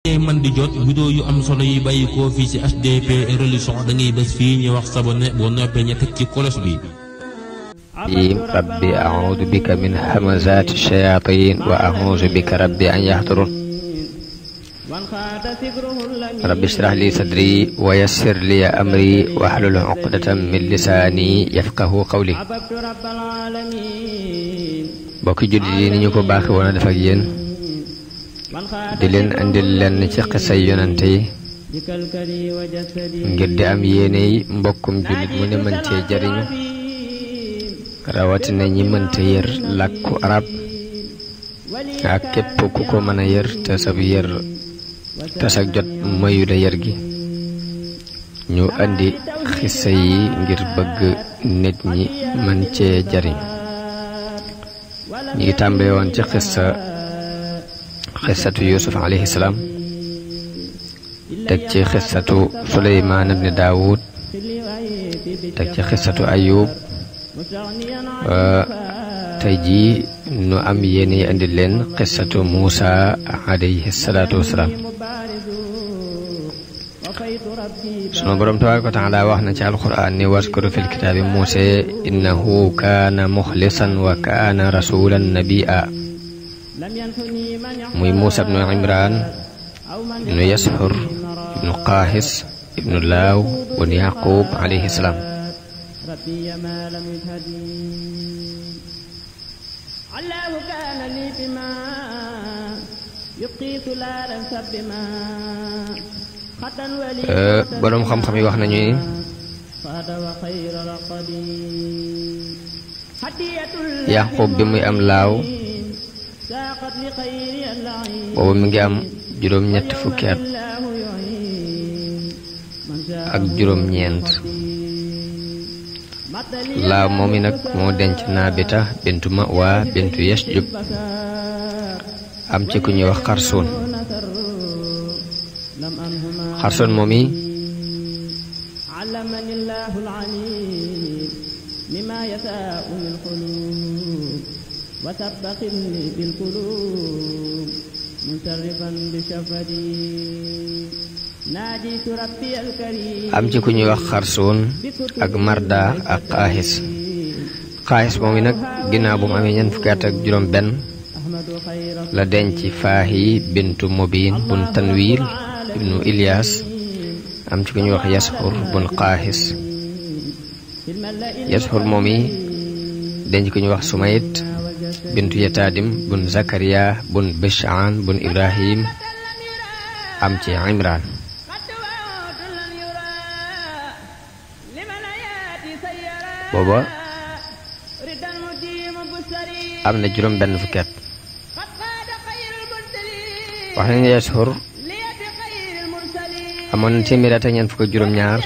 man di jot vidéo yu am solo yi bàyyi ko fii ci HDP religion da ngay bés fii ñu wax sabone boo noppee ñu teg ci kolos bi. rabbi a'uudu bika min hamazaati shayaatiin wa a'uudu bika rabbi an yahduruun rabbi ishrah li sadri wa yassir li amri wahlul uqdatan min lisaani yafqahu qawli. mbokki jullit yi ni ñu ko baaxee woon a def ak yéen di leen andil leen ci xisay yonante yi ngir di am yéeney mbokkum jullit mu ne mën cee jariñu rawatina ñi mënta yër làkku arab ak képp ku ko mën a yër te sab yër te sag jot mayu la yër gi ñu andi xisa yi ngir bëgg nit ñi mën cee jariñ. ñi ngi tàmbale woon ci xisatu Yuusuf alayhi salaam teg ci xisatu Suleymaan ibn Daawud teg ci xisatu Ayub tey jii nu am yéene indi leen xisatu Muusa alayhi salaatu wasalaam. sunu boroom tabaaraka wa taala wax na ci alquraan ni waskuru fil kitaabi Muusa innahu kaana muxlisan wa kaana rasuulan nabiyya. muy Muusa ibnu Imraan ibnu Yashur ibnu Qaahis ibnu Laaw ibnu Yaquub alayhi salaam. boroom xam-xam yi wax nañu ni Yaquub bi muy am Laaw boobu mi ngi am juróom-ñett fukki at ak juróom-ñeent. Laaw moom mi nag moo denc Naabita bintu Ma'wa bintu Yashjub am ci ku ñuy wax Xarsoon. Xarsoon moom mi am ci ku ñuy wax Xarsoon ak Marda ak Qaahis moom mi nag ginnaaw bu mu amee ñeent fukki at ak juróom benn la denc Faahi bintu Mubiin bun Tanwiil ibnu Ilyaas am ci ku ñuy wax Yashur bun Qaahis. Yashur moom mi denc ku ñuy wax Sumayt bintu Yataadim bun Zakariya bun Bishaan bun Ibrahim am ci Imraan. booba am na juróom benn fukki at. wax nañu Yashur amoon na téeméer ak ñeent fukk ak juróom-ñaar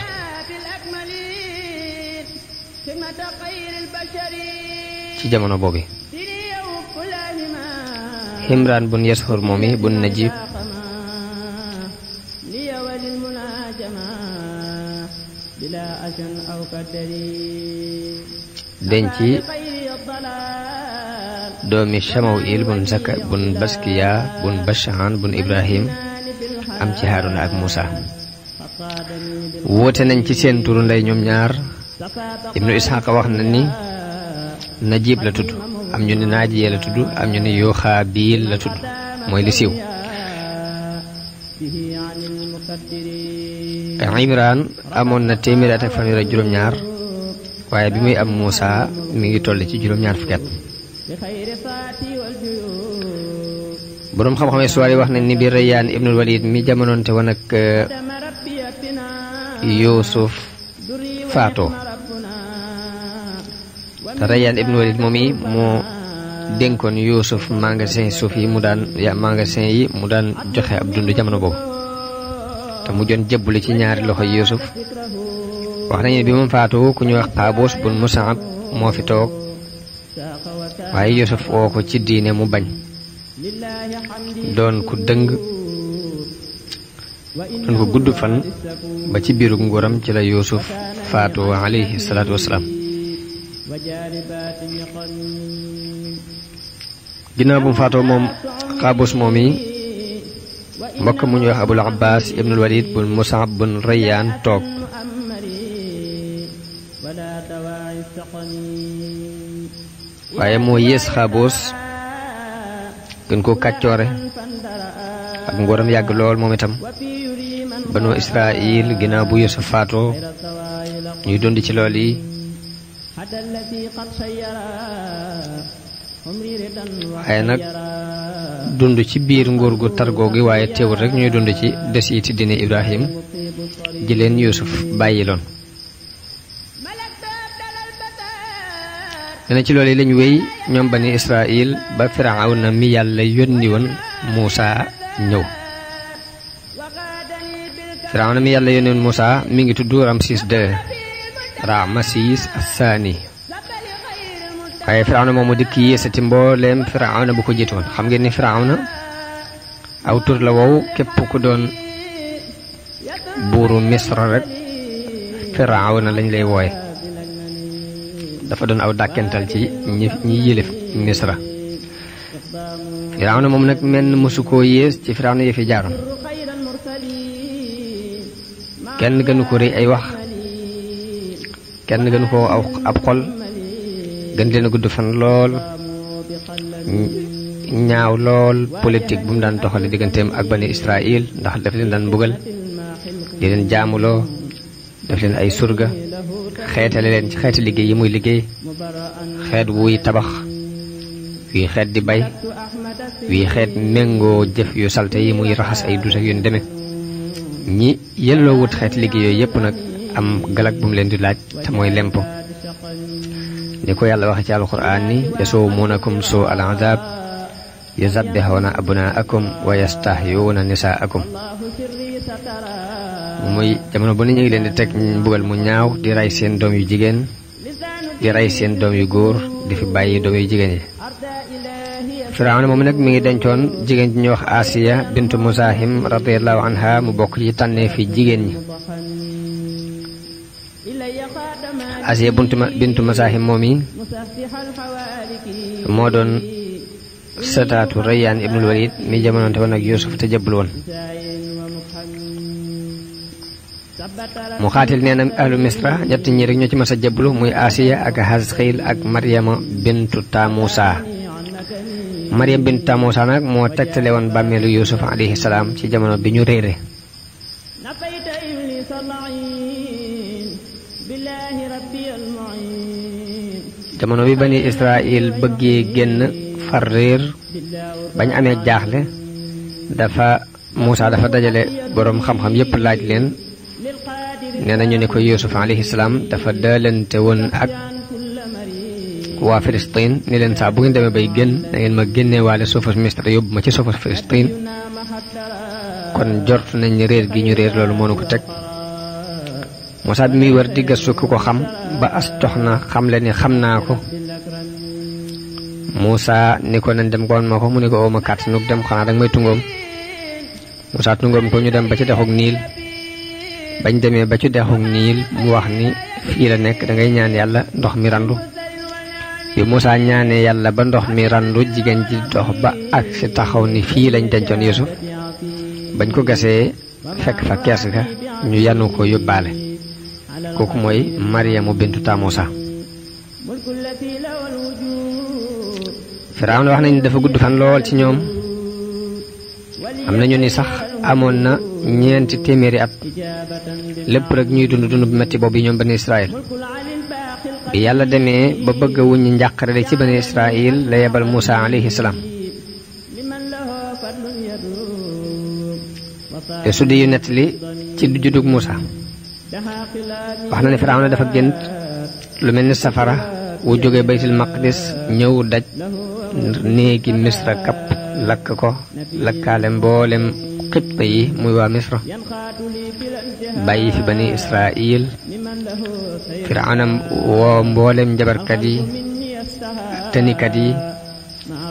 ci jamono boobu. Imraan bun Yashur moomi bun Najib denc doomi Shamawil bun Baskiya bun Bashaan bun Ibrahim am ci Haaruna ak Muusa. woote nañ ci seen turu ndey ñoom ñaar. Ibnu Isxaaqa wax na ni Najib la tudd, am ñu ni Naajiya la tudd, am ñu ni Yoxaabiil la tudd, mooy li siiw. Imraan amoon na téeméer at ak fanweer ak juróom-ñaar waaye bi muy am Muusa mi ngi toll ci juróom-ñaar fukki at. boroom xam-xam histoire yi wax nañ ni bi Rayyaan ibnul Walid mi jamonoonte woon ak Yuusuf faatoo te Rayyaan ibnul Walid moom yi moo dénkoon Yuusuf magasin yi mu daan joxe ab dund jamono boobu te mu joon jëbbuli ci ñaari loxo Yuusuf. wax nañu bi moom faatoo ku ñuy wax Qaabuus bun Mus'ab moo fi toog waaye Yuusuf woo ko ci diine mu bañ. doon ku dëng doon ko gudd fan ba ci biiru nguuram ci la Yuusuf faatoo alayhi salaatu wasalaam. ginnaaw bu mu faatoo moom Qaabuus moom yi mbokk mu ñuy wax Abul Abbas ibnul Walid bun Musab bun Rayyan toog waaye moo yées Xaaboos gën koo kàccoore ak ngóoram yàgg lool moom itam banu Israil ginnaaw bu Yuusuf faatoo ñuy dund ci lool yi waaye nag dund ci biir nguur gu targoo gi waaye teewul rek ñuy dund ci desiti dine Ibrahim ji leen Yuusuf bàyyi loon dana ci loolu lañ wéy ñoom bani Israil ba Firawna mi yàlla yónni woon Muusa ñëw Firawna mi yàlla yónni woon Muusa mi ngi tudd Ramsis II Ramsis Assaani waaye Firawna moomu dikk yéesati mbooleem Firawna bu ko jiite woon xam ngeen ni Firawna aw tur la wow képp ku doon buuru Misra rek Firawna lañ lay wooye dafa doon aw dàkkental ci ñi yilif Misra Firawna moom nag menn mësu koo yées ci Firawna yi fi jaaroon kenn gënu ko rëy ay wax kenn gënu ko ab xol gën leen a gudd fan lool ñaaw lool politique bu mu daan doxale digganteem ak bani Israil ndax daf leen daan mbugal di leen jaamuloo daf leen ay surga xeetale leen ci xeeti liggéey yi muy liggéey xeet wuy tabax wii xeet di bay wii xeet méngoo jëf yu salte yi muy raxas ay dus ak yu deme ñi yelloo wut xeeti liggéey yooyu yépp nag am galak bu mu leen di laaj te mooy lempo ni ko yàlla waxe ci alquran ni yasumuunakum suu al azab yuzabbihuna abnaakum wa yastahyuuna nisaakum muy jamono bu ne ñu ngi leen di teg mbugal mu ñaaw di rey seen doom yu jigéen di rey seen doom yu góor di fi bàyyi doom yu jigéen yi Firawna moom nag mi ngi dencoon jigéen ji ñuy wax Asiya bintu Musahim radiyallahu anha mu bokk ci tànnee fi jigéen ñi Asiya bintu Musahim moom yi moo doon sëtaatu Rayyan ibnul Walid mi jamonoonte woon ak Yuusuf te jëbbul woon mu xaatil nee na ahlu Misra ñett ñi rek ñoo ci mas a jëbblu muy Asiya ak Hasxiil ak Maryama bintu Tamusa Maryam bintu Tamusa nag moo tegtale woon bàmmeelu Yuusuf alayhi salaam ci jamono bi ñu réere jamono bi bani Israil bëggee génn far réer bañ amee jaaxle Muusa dafa dajale boroom xam-xam yépp laaj leen nee na ñu ne ko Yuusuf alayhi salaam dafa daalante woon ak waa Filistin ni leen saa bu ngeen demee bay génn da ngeen ma génnee waale suufas Misra yóbbu ma ci suufas Filistin kon jort nañ ni réer gi ñu réer loolu moo nu ko teg Muusa bi muy wër di gëstu ku ko xam ba as jox na xam le ni xam naa ko Muusa ni ko nañ dem goon ma ko mu ni ko ooma kàttanug dem xanaa danga may tungoom Muusa tungoom ko ñu dem ba ci dexug Niil bañ demee ba ci dexug Niil mu wax ni fii la nekk dangay ñaan yàlla ndox mi randu bi Muusa ñaanee yàlla ba ndox mi randu jigéen ji dox ba ak si taxaw ni fii lañ dencoon Yuusuf bañ ko gasee fekk fa kees ga ñu yanu ko yóbbaale kooku mooy Maryamu bintu Tamusa Firawna wax nañ dafa gudd fan lool ci ñoom am nañu ni sax amoon na 400 at lépp rek ñuy dund bu metti boobu ñoom bani Israil bi yàlla demee ba bëgg a wuññi njàqare ci bani Israil la yebal Muusa alayhi salaam te su di yu nettali ci juddug Muusa wax na ne Firawna dafa gént lu mel ni safara wu jóge baytul maqdis ñëw daj néegi Misra kapp lakk ko lakkaale mboolem xibta yi muy waa Misra bàyyi fi bani Israil Firawna woo mboolem njabarkat yi tënikat yi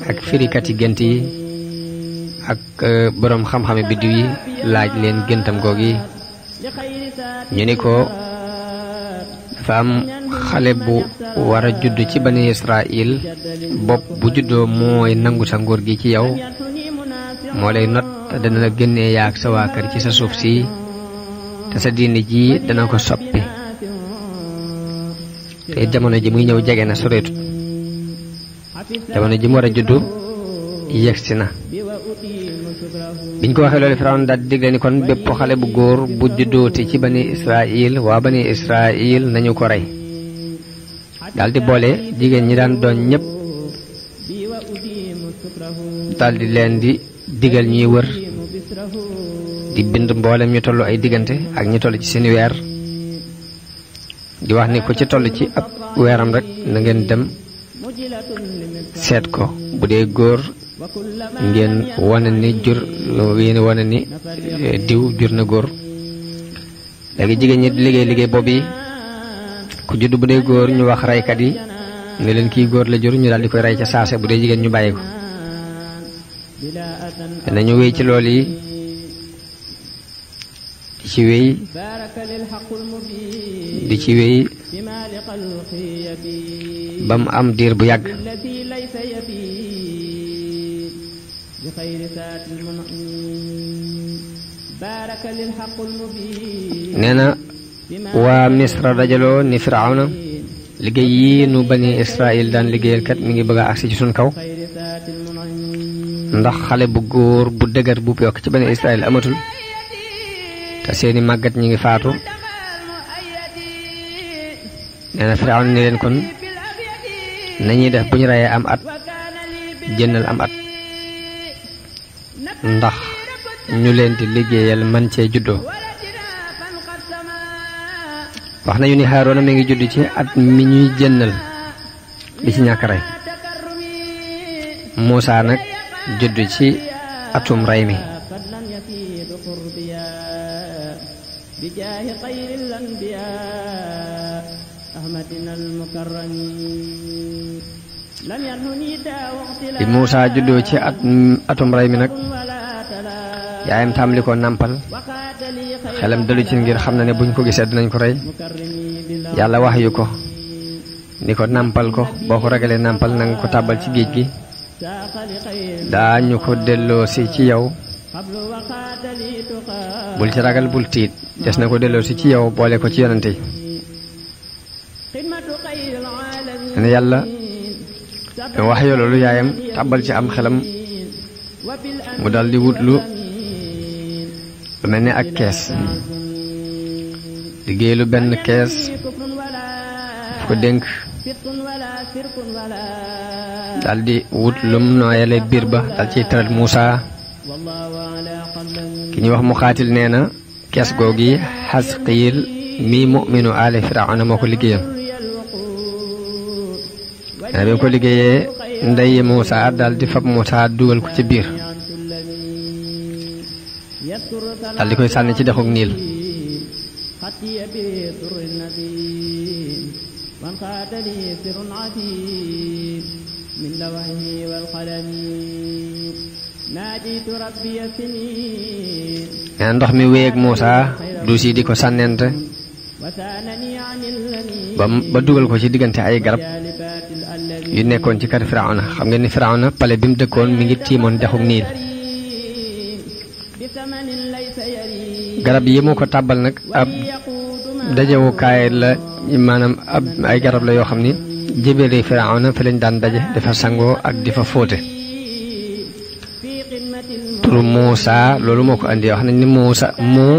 ak firikat yi gént yi ak boroom xam-xame biddiw yi laaj leen géntam googi ñu ni ko dafa am xale bu war a judd ci bani Israil bopp bu juddoo mooy nangu sa nguur gi ci yow moo lay not te dana la génnee yaag sa waa kër ci sa suuf si te sa diine ji dana ko soppi te jamono ji muy ñëw jege na soreetut jamono ji mu war a juddu yegsi na biñ ko waxee loolu Firawna daal di digle ni kon bépp xale bu góor bu juddooti ci bani Israil waa bani Israil nañu ko rey daal di boole jigéen ñi daan doon ñépp daal di leen di digal ñuy wër di bind mboolem ñu toll ay diggante ak ñu toll ci seeni weer di wax ni ko ci toll ci ab weeram rek na ngeen dem seet ko bu dee góor ngeen wane ni jur yéen wane ni diw jur na góor léegi jigéen ñi liggéey boobu yi ku judd bu dee góor ñu wax reykat yi ne leen kii góor la jur ñu daal di koy rey ca saase bu dee jigéen ñu bàyyi ko danañu wéy ci loolu yi di ci wéy di ci wéy ba mu am diir bu yàgg nee na waa Misra dajaloo ni Firawna liggéey yii nu bani Israil daan liggéeyal kat mi ngi bëgg a agsi ci suñ kaw ndax xale bu góor bu dëgër bu yokk ci bani Israil amatul te seeni màggat ñi ngi faatu nee na Firawna ni leen kon nañuy def bu ñu reyee am at jëndal am at ndax ñu leen di liggéeyal man cee juddoo wax nañu ni Haaruna mi ngi judd ci at mi ñuy jënnal bi ci ñàkk rey Muusaa nag judd ci atum rey mi bi Muusaa juddoo ci atum rey mi nag yaayam tàmbali ko nàmpal xelam dalu ci ngir xam na ne buñ ko gisee dinañ ko rey yàlla wax yu ko ni ko nàmpal ko boo ko ragalee nàmpal nanga ko tàbbal ci géej gi daañu ko delloosi ci yow bul ci ragal bul tiit des na ko delloosi ci yow boole ko ci yonante yi ne yàlla wax yoo loolu yaayam tàbbal ci am xelam mu dal di wut lu mel ni ak kees liggéey lu benn kees ko dénk dal di wut lum nooyale biir ba dal ciy tëral Muusaa ki ñuy wax mu xaatil nee na kees googi Xasqiil mi mu'minu aali Firawna moo ko liggéeyoon nee na bi mu ko liggéeyee ndeyi Muusaa dal di fab Muusaa dugal ko ci biir dal di koy sànni ci dexug Niil nee ndox mi wéeg Muusaa duus yi di ko sànnente ba dugal ko ci diggante ay garab yu nekkoon ci kër Firawna xam ngeen ni Firawna pale bi mu dëkkoon mi ngi tiimoon dexug Niil garab yi mu ko tàbbal nag ab dajewukaay la maanaam ab ay garab la yoo xam ni jébéeri Firawna fi lañ daan daje dafa sangoo ak di fa fóote turu Muusaa loolu moo ko andi wax nañ ni Muusaa moo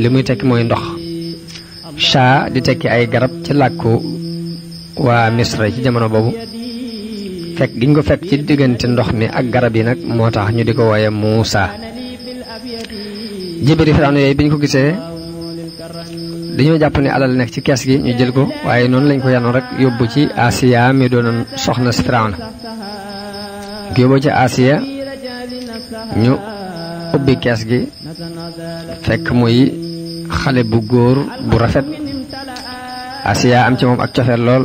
li muy tekki mooy ndox shaa di tekki ay garab ci làkku waa Misra ci jamono boobu fekk giñ ko fekk ci diggante ndox mi ak garab yi nag moo tax ñu di ko wooye Muusaa jébéeri Firawna yooyu bi ñu ko gisee dañoo jàpp ne alal nekk ci kees gi ñu jël ko waaye noonu lañ ko yanoon rek yóbbu ci Asiya mi doonoon soxna si Firawna ko yóbbu ci Asiya ñu ubbi kees gi fekk muy xale bu góor bu rafet Asiya am ci moom ak cofeel lool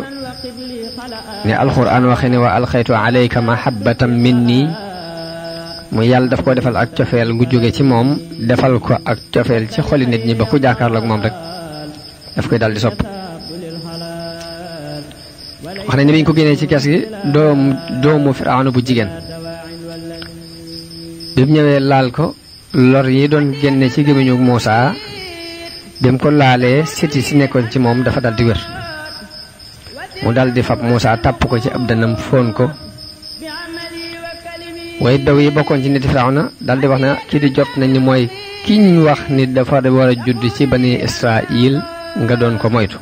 ni alxuraan waxe ne wa alxaytu alayka mahabbatan minni mu yàlla daf ko defal ak cofeel gu jóge ci moom defal ko ak cofeel ci xoli nit ñi ba ku jàkkaarloog moom rek daf koy daldi sopp wax nañ ne bi ñu ko génnee ci kees gi doomu Firawna bu jigéen bi mu ñëwee laal ko lor yi doon génne ci gémmiñu Muusaa bi mu ko laalee siti si nekkoon ci moom dafa dal di wér mu dal di fab Muusaa tàpp ko ci ab dënnam fóon ko way daw yi bokkoon ci niti Firawna dal di wax ne kii di jot nañ ni mooy ki ñu wax ni dafa war a judd ci bani Israil nga doon ko moytu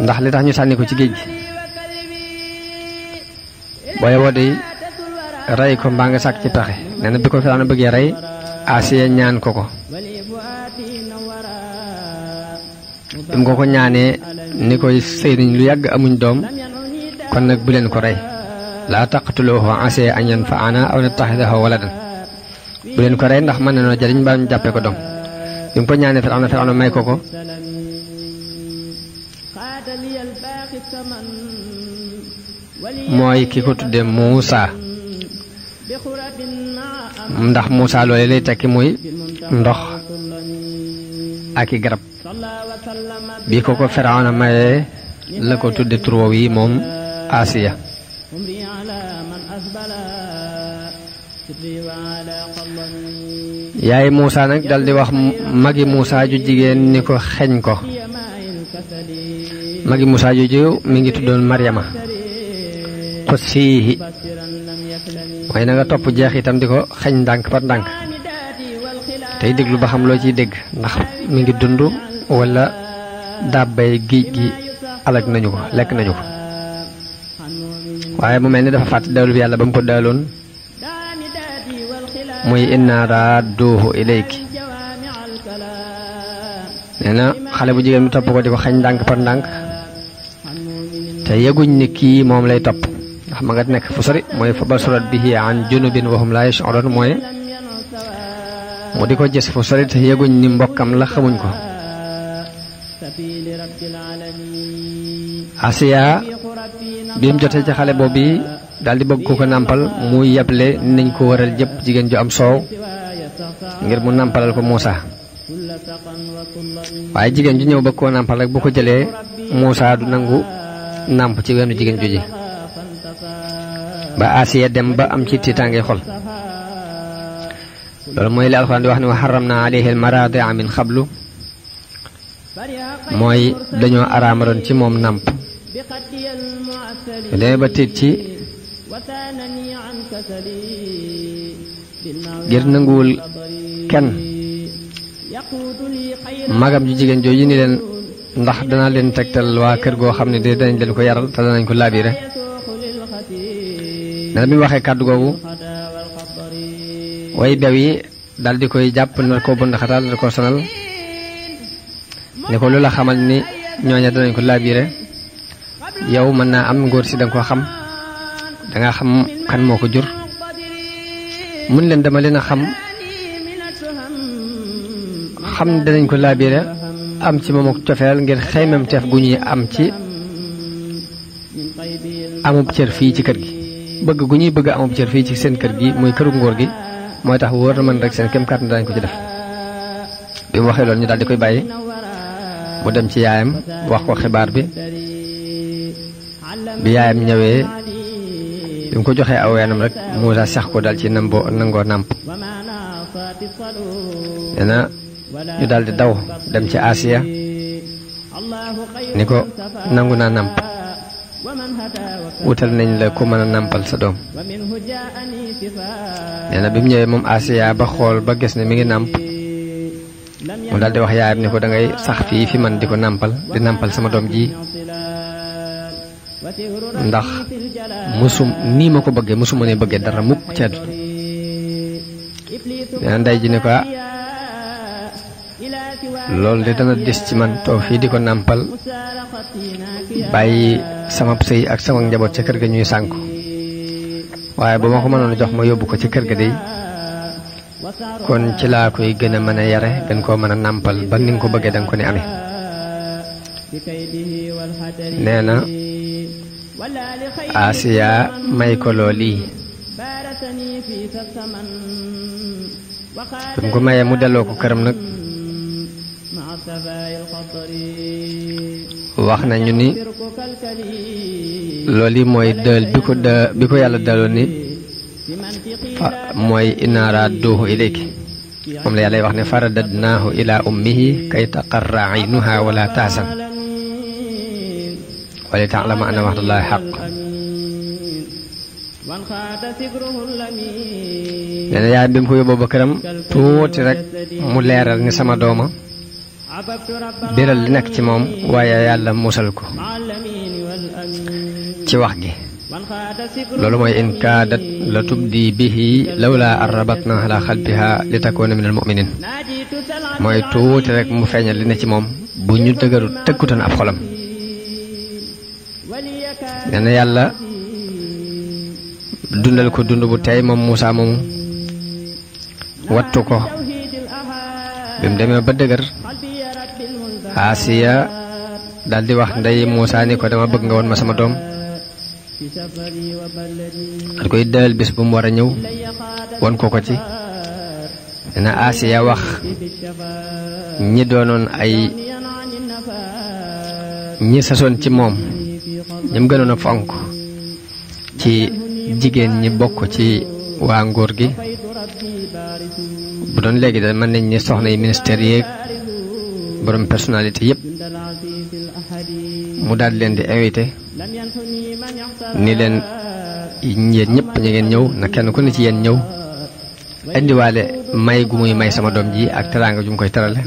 ndax li tax ñu sànni ko ci géej gi booy wode rey ko mbaa nga sàkk ci pexe nee na bi ko Firawna bëggee rey Asiya ñaan ko ko bi mu ko ñaanee ni koy sëy nañ lu yàgg amuñ doom kon nag bu leen ko rey laa taqtuluuhu asaa an yanfa'anaa aw nattaxidahu waladan bu leen ko rey ndax mën nañoo jariñ mbaa ñu jàppee ko doom bi mu ko ñaanee Firawna may ko ko mooy ki ko tudde Muusaa ndax Muusaa loole lay tekki muy ndox ak i garab bi ko Firawna mayee la ko tudde tur woowu yi moom Asiya yaay Muusaa nag daldi wax magi Muusaa ju jigéen ni ko xeñ ko magi Muusaa ju mi ngi tuddoon Maryama xussiihi mooy na nga topp jeex itam di ko xeñ ndànk par ndànk tey déglu ba xam loo ciy dégg ndax mi ngi dund wala dàbbay géej gi alag nañu ko lekk nañu ko waaye mu mel ni dafa fàtte dawlu bi yàlla ba mu ko daaloon muy inna raadduuhu ilayki nee na xale bu jigéen bi topp ko di ko xañ ndànk par ndànk te yeguñ ni kii moom lay topp ndax ma nga nekk fu sori mooy fa basurat bihi an junubin wa hum laa yash'uruun mooy mu di ko gis fu sori te yeguñ ni mbokkam la xamuñ ko Asiya bi mu jotee ci xale boobu daal di bëgg ko ko nàmpal muy yeble nañ ko waral jëpp jigéen ju am soow ngir mu nàmpalal ko Muusaa waaye jigéen ju ñëw bëgg koo nàmpal rek bu ko jëlee Muusaa du nangu nàmp ci weenu jigéen ju ji ba Asiya dem ba am ci tiitaange xol loolu mooy li alxuraan di wax ne wa harramna alayhi al-maraadi'a min qablu mooy dañoo araamaloon ci moom nàmp demee ba tiit ci ngir nanguwul kenn magam ju jigéen jooju ni leen ndax dana leen tegtal waa kër goo xam ne de danañ leen ko yaral te danañ ko laabire nee bi mu waxee kàddu googu way bew yi dal di koy jàpp na ko bënd xataal da ko sonal ne ko lu la xamal ni ñooña danañ ko laabire yow mën naa am ngóor si danga ko xam danga xam kan moo ko jur mun leen dama leen a xam danañ ko laabire am ci moom ak cofeel ngir xeymam teef gu ñuy am ci amub cër fii ci kër gi bëgg gu ñuy bëgg amub cër fii ci seen kër gi muy këru ngóor gi mooy tax wóor na man rek seen kem kàttan danañ ko ci def bi mu waxee loolu ñu daal di koy bàyyi mu dem ci yaayam wax ko xibaar bi yaayam ñëwee bi mu ko joxee aw weenam rek Muusaa sax ko dal ci nangoo nàmp nee na ñu daal di daw dem ci Asiya ni ko nangu naa nàmp wutal nañ la ku mën a nàmpal sa doom nee na bi mu ñëwee moom Asiya ba xool ba gis ne mi ngi nàmp mu daal di wax yaayam ni ko da ngay sax fii fi man di ko nàmpal di nàmpal sama doom ji ndax nii ma ko bëggee musuma ne bëggee dara mukk ci àdduna nee na ndey ji ne ko loolu de dana des ci man toog fii di ko nàmpal bàyyi sama sëy ak sama njaboot ca kër ga ñuy sànku waaye ba ma ko mënoon jox ma yóbbu ko ci kër ga de kon ci laa koy gën a mën a yare gën koo mën a nàmpal ba ni nga ko bëggee danga ko ne amee nee na Asiya may ko looli bi mu ko mayee mu delloo ko këram nag wax nañu ni loolu mooy dël bi ko yàlla daloon ni fa mooy inna radduhu ilayki moom la yàlla wax ne faradadnaahu ila ummihi kay taqarra aynuha wala tahzan wa li ta'lama anna wa'dallahi haqq. nee na yaay bi mu ko yóbboo ba këram tuuti rek mu leeral ni sama dooma biral li nekk ci moom waaye yàlla musal ko ci wax gi. loolu mooy in kaadat la tubdi bihi lawla an rabatna ala xalbiha li takuna min al muminin mooy tuuti rek mu feeñal li ne ci moom bu ñu dëgëru tëkkutoon ab xolam. nee na yàlla dundal ko dund bu tey moom Muusaa moomu wattu ko bi mu demee ba dëgër Asiya daldi wax ndey Muusaa ni ko dama bëgg nga woon ma sama doom at koy dël bis bu mu war a ñëw won ko ci. nee na Asiya wax ñi doonoon ay ñi sasoon ci moom ñim gënoon a fonk ci jigéen ñi bokk ci waa nguur gi bu doon léegi da mën nañ ni soxna yi ministère yeeg borom personnalité yépp mu daal leen di invité ni leen yéen ñëpp ñu ngeen ñëw na kenn ku ne ci yéen ñëw indiwaale may gu muy may sama doom ji ak teraanga ju mu koy terale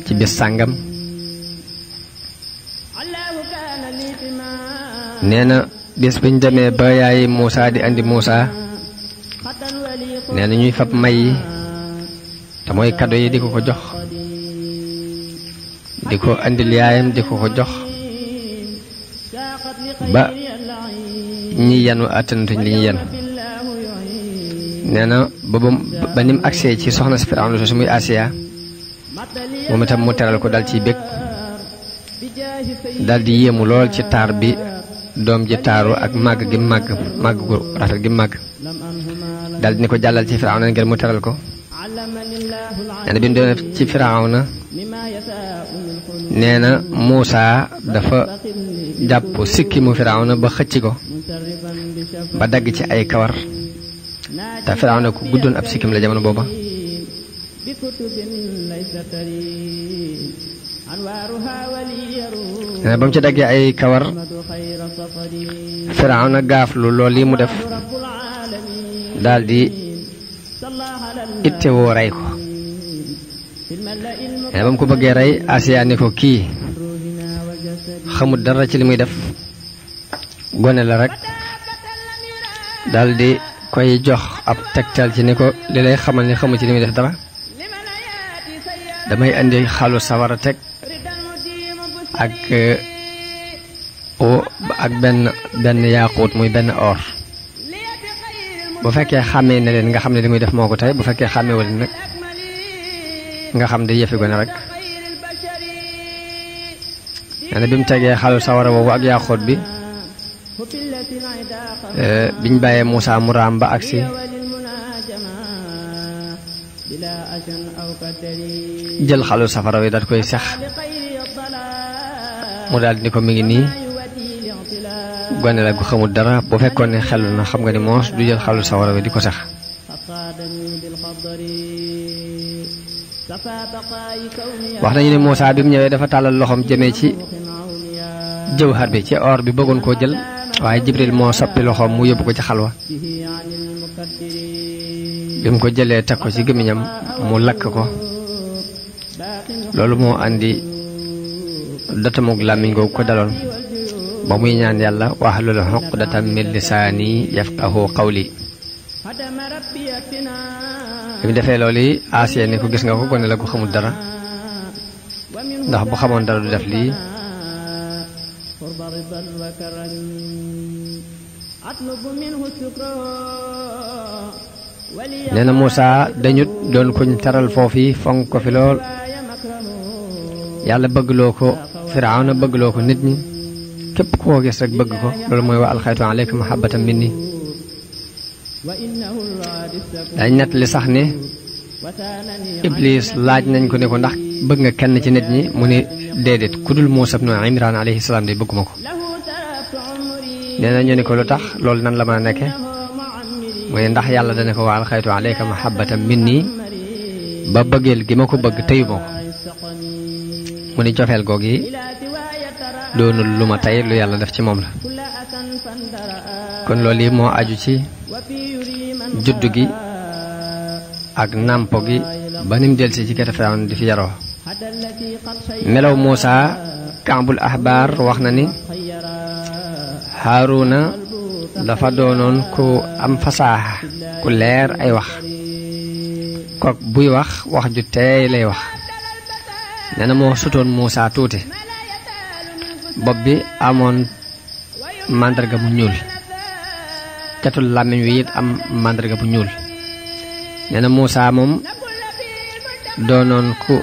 ci bis sàngam. nee na bis biñ demee ba yaay Muusaa di andi Muusaa nee na ñuy fab may yi te mooy kado yi di ko ko jox di ko andil yaayam di ko ko jox ba ñi yanu attanatuñ li ñu yenu. nee na ba nim agsee ci soxna si Firawna su muy Asiya moom itam mu teral ko dal ciy bég dal di yéemu lool ci taar bi doom ji taaru ak màgg gi màgg gu rafet gi màgg dal di ni ko jàllal ci Firawna ngir mu teral ko. nee na bi mu demee ci Firawna nee na Muusaa dafa jàpp sikki mu Firawna ba xëcc ko ba dagg ci ay kawar te Firawna ku guddoon ab sikkim la jamono booba. nee na ba mu ci daggee ay kawar Firawna gaaflu lool yi mu def daldi ittewoo rey ko. nee na ba mu ko bëggee rey Asiya ni ko kii xamul dara ci li muy def gone la rek daldi koy jox ab tegtal ci ni ko li lay xamal ni xamu ci li muy def dara damay indi xalu sawara teg ak benn yaaquut muy benn or bu fekkee xàmmee ne leen nga xam ne li muy def moo ko tey bu fekkee xàmmeewul nag nga xam di yëfi gone rek. nee na bi mu tegee xalu sawara boobu ak yaaquut bi biñ bàyyee Muusaa mu raam ba agsi jël xalu safara wi daal koy sex mu daal ni ko mi ngi nii gone la gu xamul dara bu fekkoon ne xelu na xam nga ni moos du jël xalu sawara wi di ko sex. wax nañu ne Muusaa bi mu ñëwee dafa tàllal loxoom jëmee ci jawhar bi ci or bi bëggoon koo jël waaye Jibril moo soppi loxoom mu yóbbu ko ci xalwa bi mu ko jëlee teg ko ci gémmiñam mu lakk ko. loolu moo andi datamug làmmiñ googu ko daloon ba muy ñaan yàlla wahlul uqdatan min lisaani yafqahu qawli. bi mu defee loolu yi Asiya ni ko gis nga ko gone la ko xamul dara ndax bu xamoon dara du def lii. nee na Muusaa dañut doon kuñ taral foofu fonk ko fi lool yàlla bëggloo ko Firawna bëggloo ko nit ñi képp koo gis rek bëgg ko loolu mooy wa alxaytu alayka mahabbatan minni. dañ nett li sax ne Iblis laaj nañ ko ne ko ndax bëgg nga kenn ci nit ñi mu ne déedéet ku dul Muusaa ibnu Imraan alayhi salaam de bëgguma ko. nee na ñu ne ko lu tax loolu nan la mën a nekke mooy ndax yàlla dana ko waal xaytu alayka mahabbatan minni ba bëggeel gi ma ko bëgg tëyu ma ko mu ni cofeel googi doonul lu ma tey lu yàlla def ci moom la kon loolu yi moo aju ci juddu gi ak nàmpo gi ba nim delsi ci kete Firawna di fi yaroo melaw Muusa Kaabul Ahbaar wax na ni Haaruna dafa doonoon ku am fasaaxa ku leer ay wax kook buy wax wax ju teey lay wax nee na moo sutoon Muusa tuuti bopp bi amoon màndarga mu ñuul catul làmmiñ wi it am màndarga bu ñuul nee na Muusa moom doonoon ku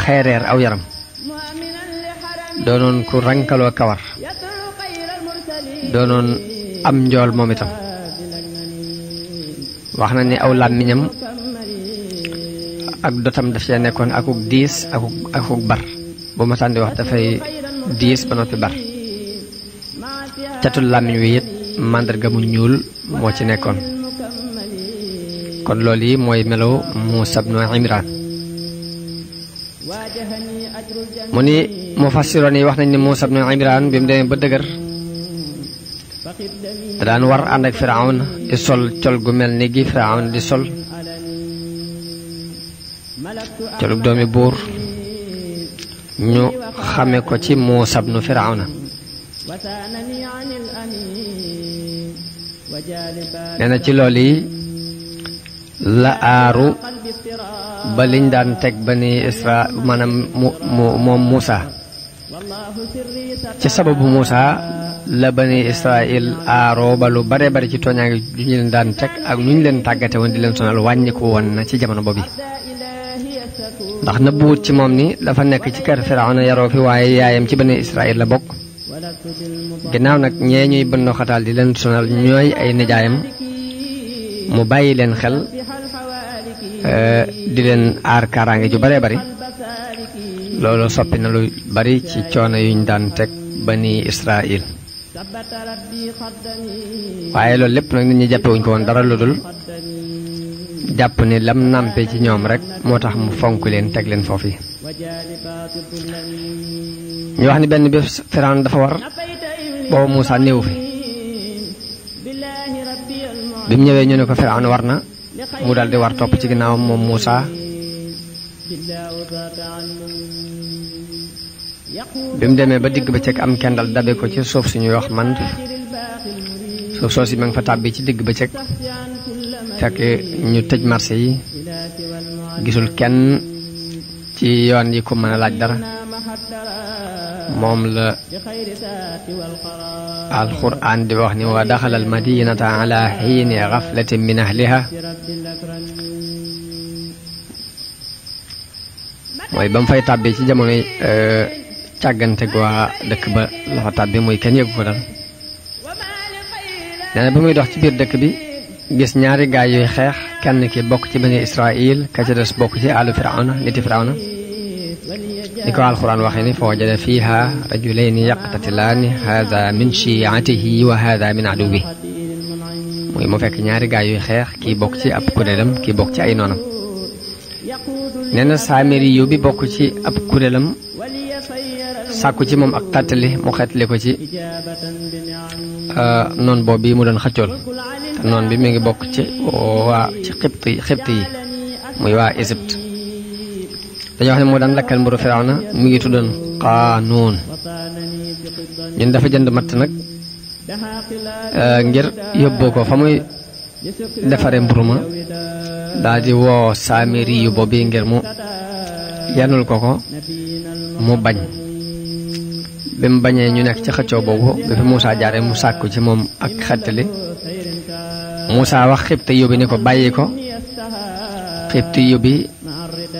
xeereer aw yaram doonoon ku rankaloo kawar doonoon am njool moom itam wax na ni aw làmmiñam ak dotam daf cee nekkoon akuk diis akuk bar bu ma tàndi wax dafay diis ba noppi bar catul làmmiñ wi it màndarga mu ñuul moo ci nekkoon kon loolu yi mooy melaw Muusa ibnu Imraan mu ni mufassiroon yi wax nañ ni Muusa ibnu Imraan bi mu demee ba dëgër da daan war ànd ak Firawna di sol col gu mel ni gi Firawna di sol colug doomi buur ñu xame ko ci Muusa ibnu Firawna nee na ci loolu yi la aaru ba liñ daan teg bani Isra maanaam moom Muusa ci sababu Muusa la bani Israil aaroo ba lu bare bari ci tooñaange ju ñu leen daan teg ak nu ñu leen tàggate woon di leen sonal wàññiku woon na ci jamono boobu ndax nëbbuwut ci moom ni dafa nekk ci kër Firawna yaroo fi waaye yaayam ci bani Israil la bokk ginnaaw nag ñee ñuy bënnoo xataal di leen sonal ñooy ay nijaayam mu bàyyi leen xel di leen aar kaaraange ju bare bari loolu soppi na lu bari ci coono yuñ daan teg bani Israil waaye loolu lépp nag nit ñi jàppewuñ ko woon dara lu dul jàpp ni lam nàmpe ci ñoom rek moo tax mu fonk leen teg leen foofu yi ñu wax ni benn bés Firawna dafa war boobu Muusa néew fi bi mu ñëwee ñu ne ko Firawna war na mu daal di war topp ci ginnaawam moom Muusa bi mu demee ba digg ba cëg am kendal dabe ko ci suuf suñuy wax man suuf soo si ma nga fa tàbbi ci digg ba cëg fekk ñu tëj marché yi gisul kenn ci yoon yi ku mën a laaj dara moom la alquran di wax ni wa daxala al madinata ala xiini gaflatin min ahliha mooy ba mu fay tàbbi ci jamonoy càggante gu waa dëkk ba la fa tàbbi muy kenn yëgu ko dal nee na ba muy dox ci biir dëkk bi gis ñaari gaay yuy xeex kenn ki bokk ci bani Israil ka ca des bokk ci àllu Firawna niti Firawna ni ko alquran waxee ni fa wajada fiha rajulayni yaqtatilaani hada min shi'atihi wa hada min aduwi muy mu fekk ñaari gaay yuy xeex kii bokk ci ab kuréelam kii bokk ci ay noonam nee na Saamiri yu bi bokk ci ab kuréelam sàkku ci moom ak tàttali mu xeetli ko ci noon boobu bi mu doon xëccool te noon bi mi ngi bokk ci waa ci xibt yi muy waa Égypte dañoo wax ne moo daan lakkal mburu Firawna mi ngi tuddoon Qaanuun ñun dafa jënd matt nag ngir yóbboo ko fa muy defare mburu ma daal di woo Saamiri yu boobu ngir mu yanul ko mu bañ bi mu bañee ñu nekk ci xëccoo boobu bi fi Muusa jaare mu sàkku ci moom ak xettali Muusa wax xibti yóbbi ni ko bàyyi ko xibti yóbbi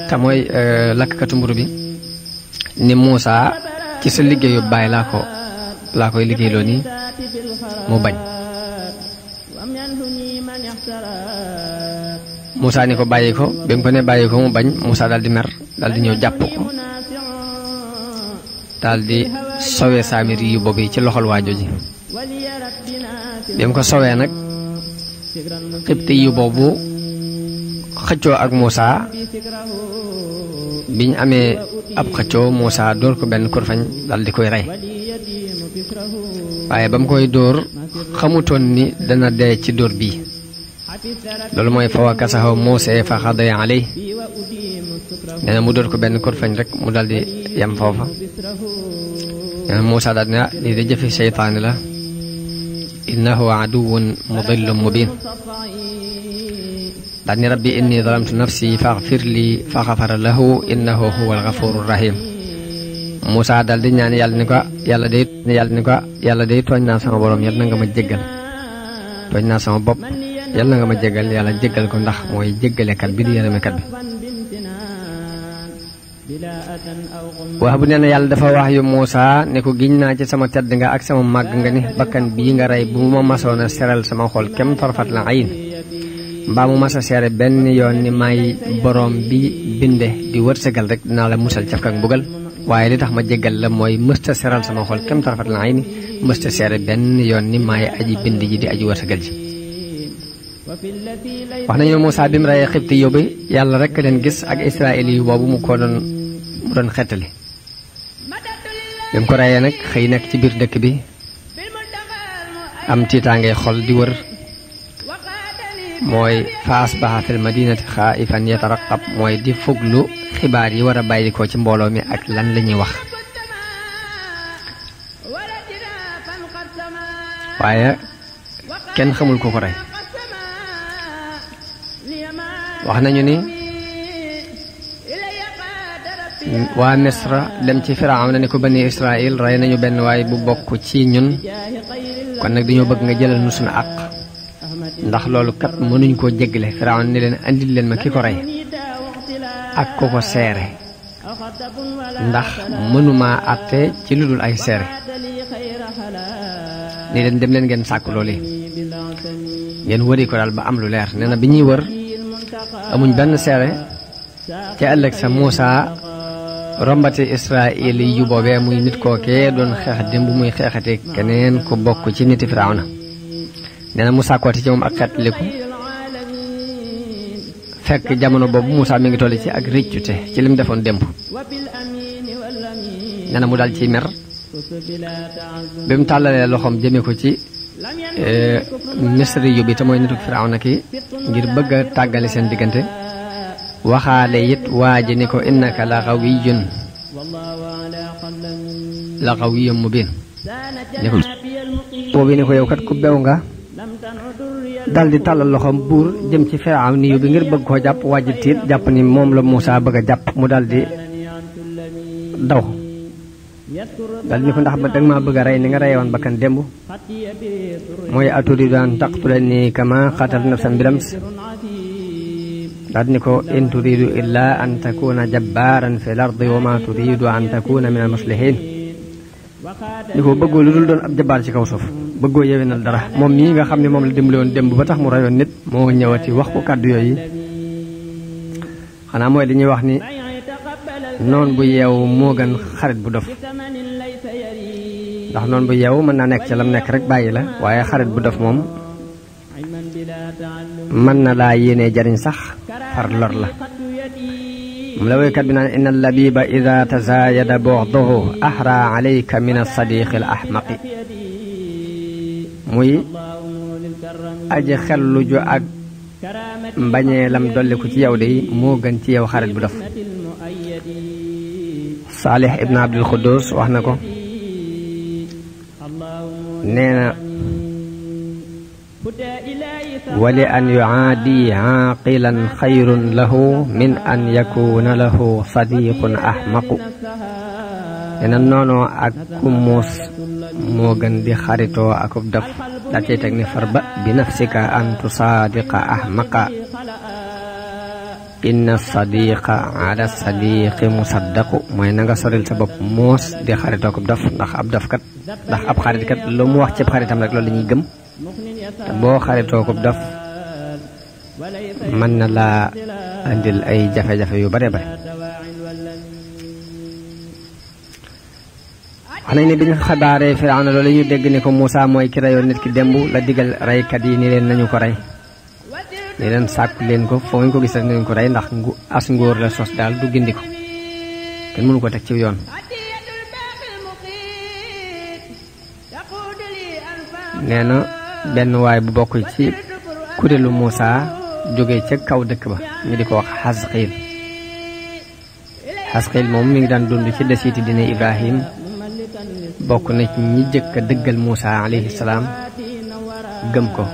te mooy lakkatu mburu bi ni Muusa ci sa liggéeyu bàyyi laa koy liggéeyloo nii mu bañ Muusa ni ko bàyyi ko bi mu ko ne bàyyi ko mu bañ Muusa daal di mer daal di ñëw jàpp ko daal di sowe Saamiri yu boobu ci loxol waajo ji bi mu ko sowee nag xibti yu boobu xëccoo ak Muusa biñ amee ab xëccoo Muusa dóor ko benn kurfañ daal di koy rey waaye ba mu koy dóor xamutoon ni dana dee ci dóor bii loolu mooy fa wakasahu Muusaa fa xadaya alay nee na mu dóor ko benn kurfañ rek mu daal di yem foofa nee na Muusaa daal ne lii de jëfi seytaane la innahu aduwwun mudillun mubin daal ni rabbi inni zalamtu nafsi faghfir li fa ghafara lahu innahu huwal ghafurur rahim Muusaa daal di ñaan yàlla ni ko yàlla day tooñ naa sama borom yàlla na nga ma jéggal tooñ naa sama bopp yàlla na nga ma jéggal yàlla jéggal ko ndax mooy jéggalekat bi di yërëmekat bi wax bu nee na yàlla dafa wax yu Muusaa ne ko giñ naa ci sama tedd nga ak sama màgg nga ni bakkan bii nga rey bu ma masoon a seral sama xol kem tarfat la ayin mbaa mu masa seere benn yoon ni may borom bi binde di wërsëgal rek dinaa la musal caf kak mbugal waaye li tax ma jéggal la mooy mësta seral sama xol kem tarfat la ayni mësta seere benn yoon ni maay aji bind ji di aji wërsëgal ji wax nañu Muusaa bi mu reyee xibti yóbbu yàlla rek leen gis ak Israël yu boobu mu doon xettali bi mu ko reyee nag xëy nekk ci biir dëkk bi am tiitaangee xol di wër mooy fa asbaha fil madinati xaa'ifan yataraqab mooy di fuglu xibaar yi war a bàyyi ko ci mbooloo mi ak lan la ñuy wax waaye kenn xamul ko ko rey wax nañu ni waa Misra dem ci Firawna ni ko bani Israël rey nañu benn waay bu bokk ci ñun kon nag dañoo bëgg nga jëlal nu suñu àq ndax loolu kat mënuñ koo jéggale Firawna ni leen andil leen ma ki ko rey ak ko ko seere ndax mënuma àtte ci lu dul ay seere ni leen dem leen ngeen sàkk loolu ngeen wëri ko daal ba am lu leer nee na bi ñuy wër amuñ benn seere ca ëllëg sa Muusaa rombati Israël yu boobee muy nit kookee doon xeex démb muy xeexate keneen ku bokk ci niti Firawna nee na mu sàkkooti ci moom ak xeetliku fekk jamono boobu Muusaa mi ngi toll ci ak rëccute ci lim defoon démb nee na mu dal ciy mer bi mu tàllalee loxoom jëme ko ci Misri yu bi te mooy nitu Firawna ki ngir bëgg a tàggale seen diggante waxaale it waa ji ni ko innaka la qawiyyun mubin ni ko boobu ni ko yow kat ku bew nga dal di tàllal loxoom buur jëm ci Firawna yu bi ngir bëgg koo jàpp waa ji tiit jàpp ni moom la Muusaa bëgg a jàpp mu dal di daw dal di ko ndax ba danga maa bëgg a rey ni nga reyewoon bakkan démb mooy aturiidu an taqtulanii kamaa qatalta nafsan bilams daal ni ko in turiidu illaa an takuuna jabbaaran fil ardi wa maa turiidu an takuuna min al muslihiin ni ko bëggoo lu dul doon ab jabbaar ci kaw suuf bëggoo yewenal dara moom mii nga xam ne moom la dimbali woon démb ba tax mu reyoon nit moo ñëwati wax ko kàddu yooyu xanaa mooy li ñuy wax ni noon bu yeewu moo gën xarit bu dof ndax noon bu yeewu mën naa nekk ci lam nekk rek bàyyi la waaye xarit bu dof moom mën na laa yéenee jariñ sax far lor la moom la woykat bi naan inna labiba ida tazaayada bughduhu ahra alayka min as-sadiqi al-ahmaqi muy aji xellu ju ak mbañeelam dolliku ci yow de moo gën ci yow xarit bu dof Saalih ibn Abdul Xuddus wax na ko nee na wali an yuaadi aaqilan xayrun lahu min an yakuna lahu sadiqun ahmaqu nee na noonoo ak ku muus moo gën di xaritoo akub def daa cay teg ni farba bi nafsika an tusaadiqa ahmaqa inna sadiqa ala sadiqi musaddaqu mooy na nga soril sa bopp moos di xaritoo akub def ndax ab xaritkat lu mu wax ci xaritam rek loolu la ñuy gëm te boo xaritoo ko daf mën na laa andil ay jafe-jafe yu bare bare wax nañ ne bi ñu xabaaree Firawna loolu ñu dégg ne ko Muusaa mooy ki reyoon nit ki démb la digal reykat yi ni leen nañu ko rey ni leen sàkku leen ko foo ñu ko gis rek nañu ko rey ndax as ngóor la sos daal du gindi ko kenn mënu ko teg ci yoon. nee na benn waay bu bokk ci kuréelu Muusaa jóge ca kaw dëkk ba ñu di ko wax Xasqiil moom mi ngi daan dund ci desiiti dina Ibrahim bokk na ci ñi jëkk a dëggal Muusaa alayhi salaam gëm ko.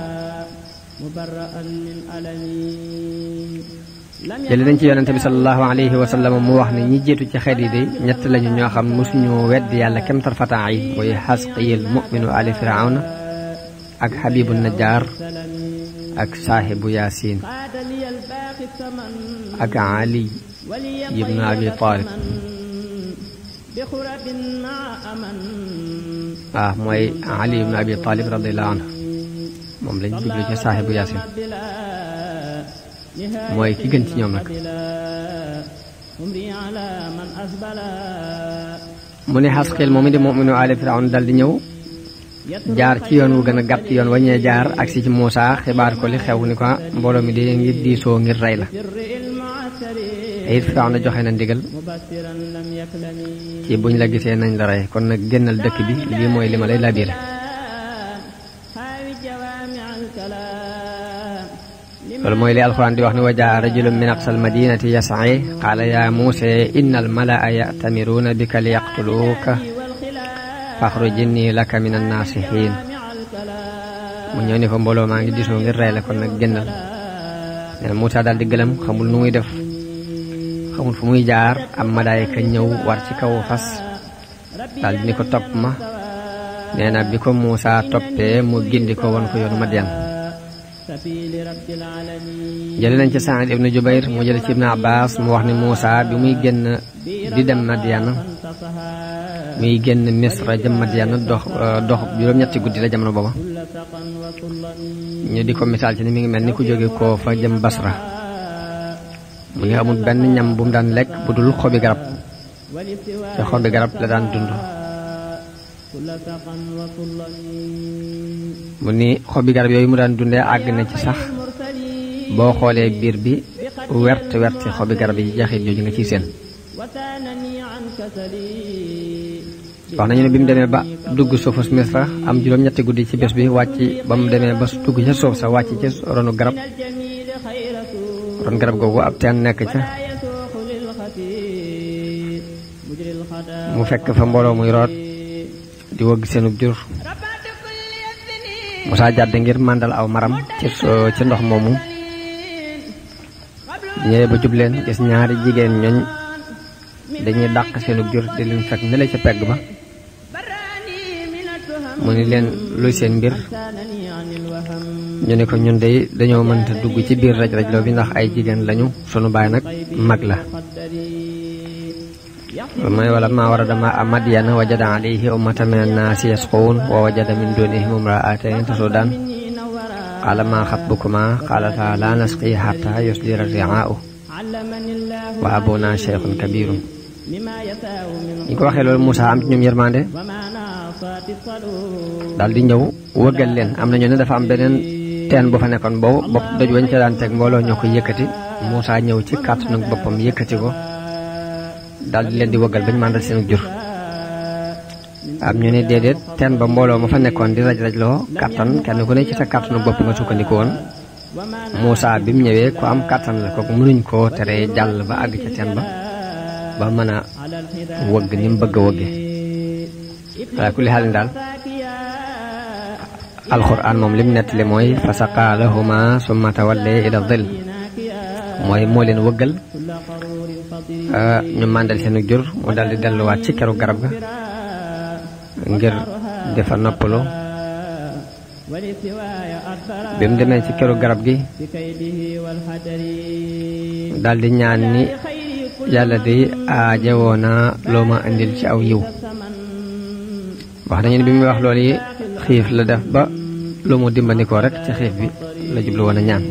jële nañ ci yonente bi sallallahu alayhi wa sallam mu wax ne ñi jiitu ci xeet yi de ñett lañu ñoo xam ne mosuñu wedd yàlla kem tarfata yi mooy Xasqiil mu'minu ali Firawna ak Habibu Najjaar ak saahibu Yaasiin ak Ali ibn Abi Talib mooy Ali ibn Abi Talib radiyallahu anhu moom lañ jublu ci saahibu Yaasiin mooy ki gën ci ñoom nag. mu ne Xasqiil moom di mu'minu ali Firawna dal di ñëw jaar ci yoon wu gën a gàtt yoon waññee jaar agsi ci Muusaa xibaar ko li xew ni ko mbooloo mi di ngir diisoo ngir rey la. te it Firawna joxe na ndigal ci buñ la gisee nañ la rey kon nag génnal dëkk bi lii mooy li ma lay laabire. loolu mooy li alxuraan di wax ni wa jaa rajulun min aqsal madinati yas'a qaala yaa Muusaa inna al malaa ya'tamiruuna bika liyaqtuluuka faxruj innii laka min annaasihiin. mu ñëw ni ko mbooloo maa ngi diisoo ngir rey la kon nag génnal. nee na Muusaa daal di gëlëm xamul nu muy def xamul fu muy jaar am malaayika ñëw war ci kaw fas daal di ni ko topp ma. nee na bi ko Muusaa toppee mu gindi ko won ko yoonu Madyan. jële nañ ci Saïd ibn Jubayr mu jële ci Ibn Abbas mu wax ni Muusaa bi muy génn di dem Madyan muy génn Misra jëm Madyan dox juróom-ñetti guddi la jamono booba. ñu di ko misaal ci ni mi ngi mel ni ku jóge koo fa jëm Basra. mu ngi amul benn ñam bu mu daan lekk bu dul xobi garab te xobi garab la daan dund. mu ni xobi garab yooyu mu daan dundee àgg na ci sax boo xoolee biir bi wert xobi garab yi jaxit jooju nga ciy seen. wax nañu ne bi mu demee ba dugg suufus Misra am juróom-ñetti guddi ci bés bi wàcc ba mu demee ba dugg ca suuf sa wàcc ci ronu garab googu ab teen nekk ca mu fekk fa mbooloo muy root di wëgg seenub jur. Muusaa jàdd ngir màndal aw maram ci ndox moomu ñëwee ba jub leen gis ñaari jigéen ñooñ dañuy dàq seenub jur di leen fekk ne la ca pegg ba. mu ni leen luy seen mbir ñu ne ko ñun de dañoo mënta dugg ci biir raj-rajloo bi ndax ay jigéen lañu sunu baay nag mag la. mooy wala maa warada maa Madyana wajada alayhi ummatan min annaasi yasquun wa wajada min dunihim imra'atayni tasudaan qaala maa xatbukumaa qaalataa laa nasqii hattaa yusdira ar-ri'aa'u wa abunaa shaykhun kabiirun. ñu ko waxee loolu Muusaa am ci ñoom yërmande daal di ñëw wëggal leen. am na ñu ne dafa am beneen teen bu fa nekkoon boobu bopp doj wañ ca daan teg mbooloo ñoo ko yëkkati. Muusaa ñëw ci kàttanu boppam yëkkati ko daal di leen di wëggal bañ màndal seen jur. am ñu ne déedéet teen ba mbooloo ma fa nekkoon di raj-rajloo kàttan kenn ku ne ci sa kàttanu bopp nga sukkandiku woon. Muusaa bi mu ñëwee ku am kàttan la kooku mënuñ koo teree jàll ba àgg ca teen ba mën a wëgg ni mu bëgg a wëgge. ala kulli xaalin daal alxuraan moom lim nettali mooy fa saqaa lahumaa summa tawallee ila dhill mooy moo leen wëggal ñu màndal seenu jur mu daal di delluwaat ci keru garab ga ngir defa noppalu. bi mu demee ci keru garab gi daal di ñaan ni yàlla de aajowoo naa loo ma indil ci aw yiw. wax nañu ne bi muy wax loolu yi xiif la def ba lu mu dimbandikoo rek ci xiif bi la jublu woon a ñaan.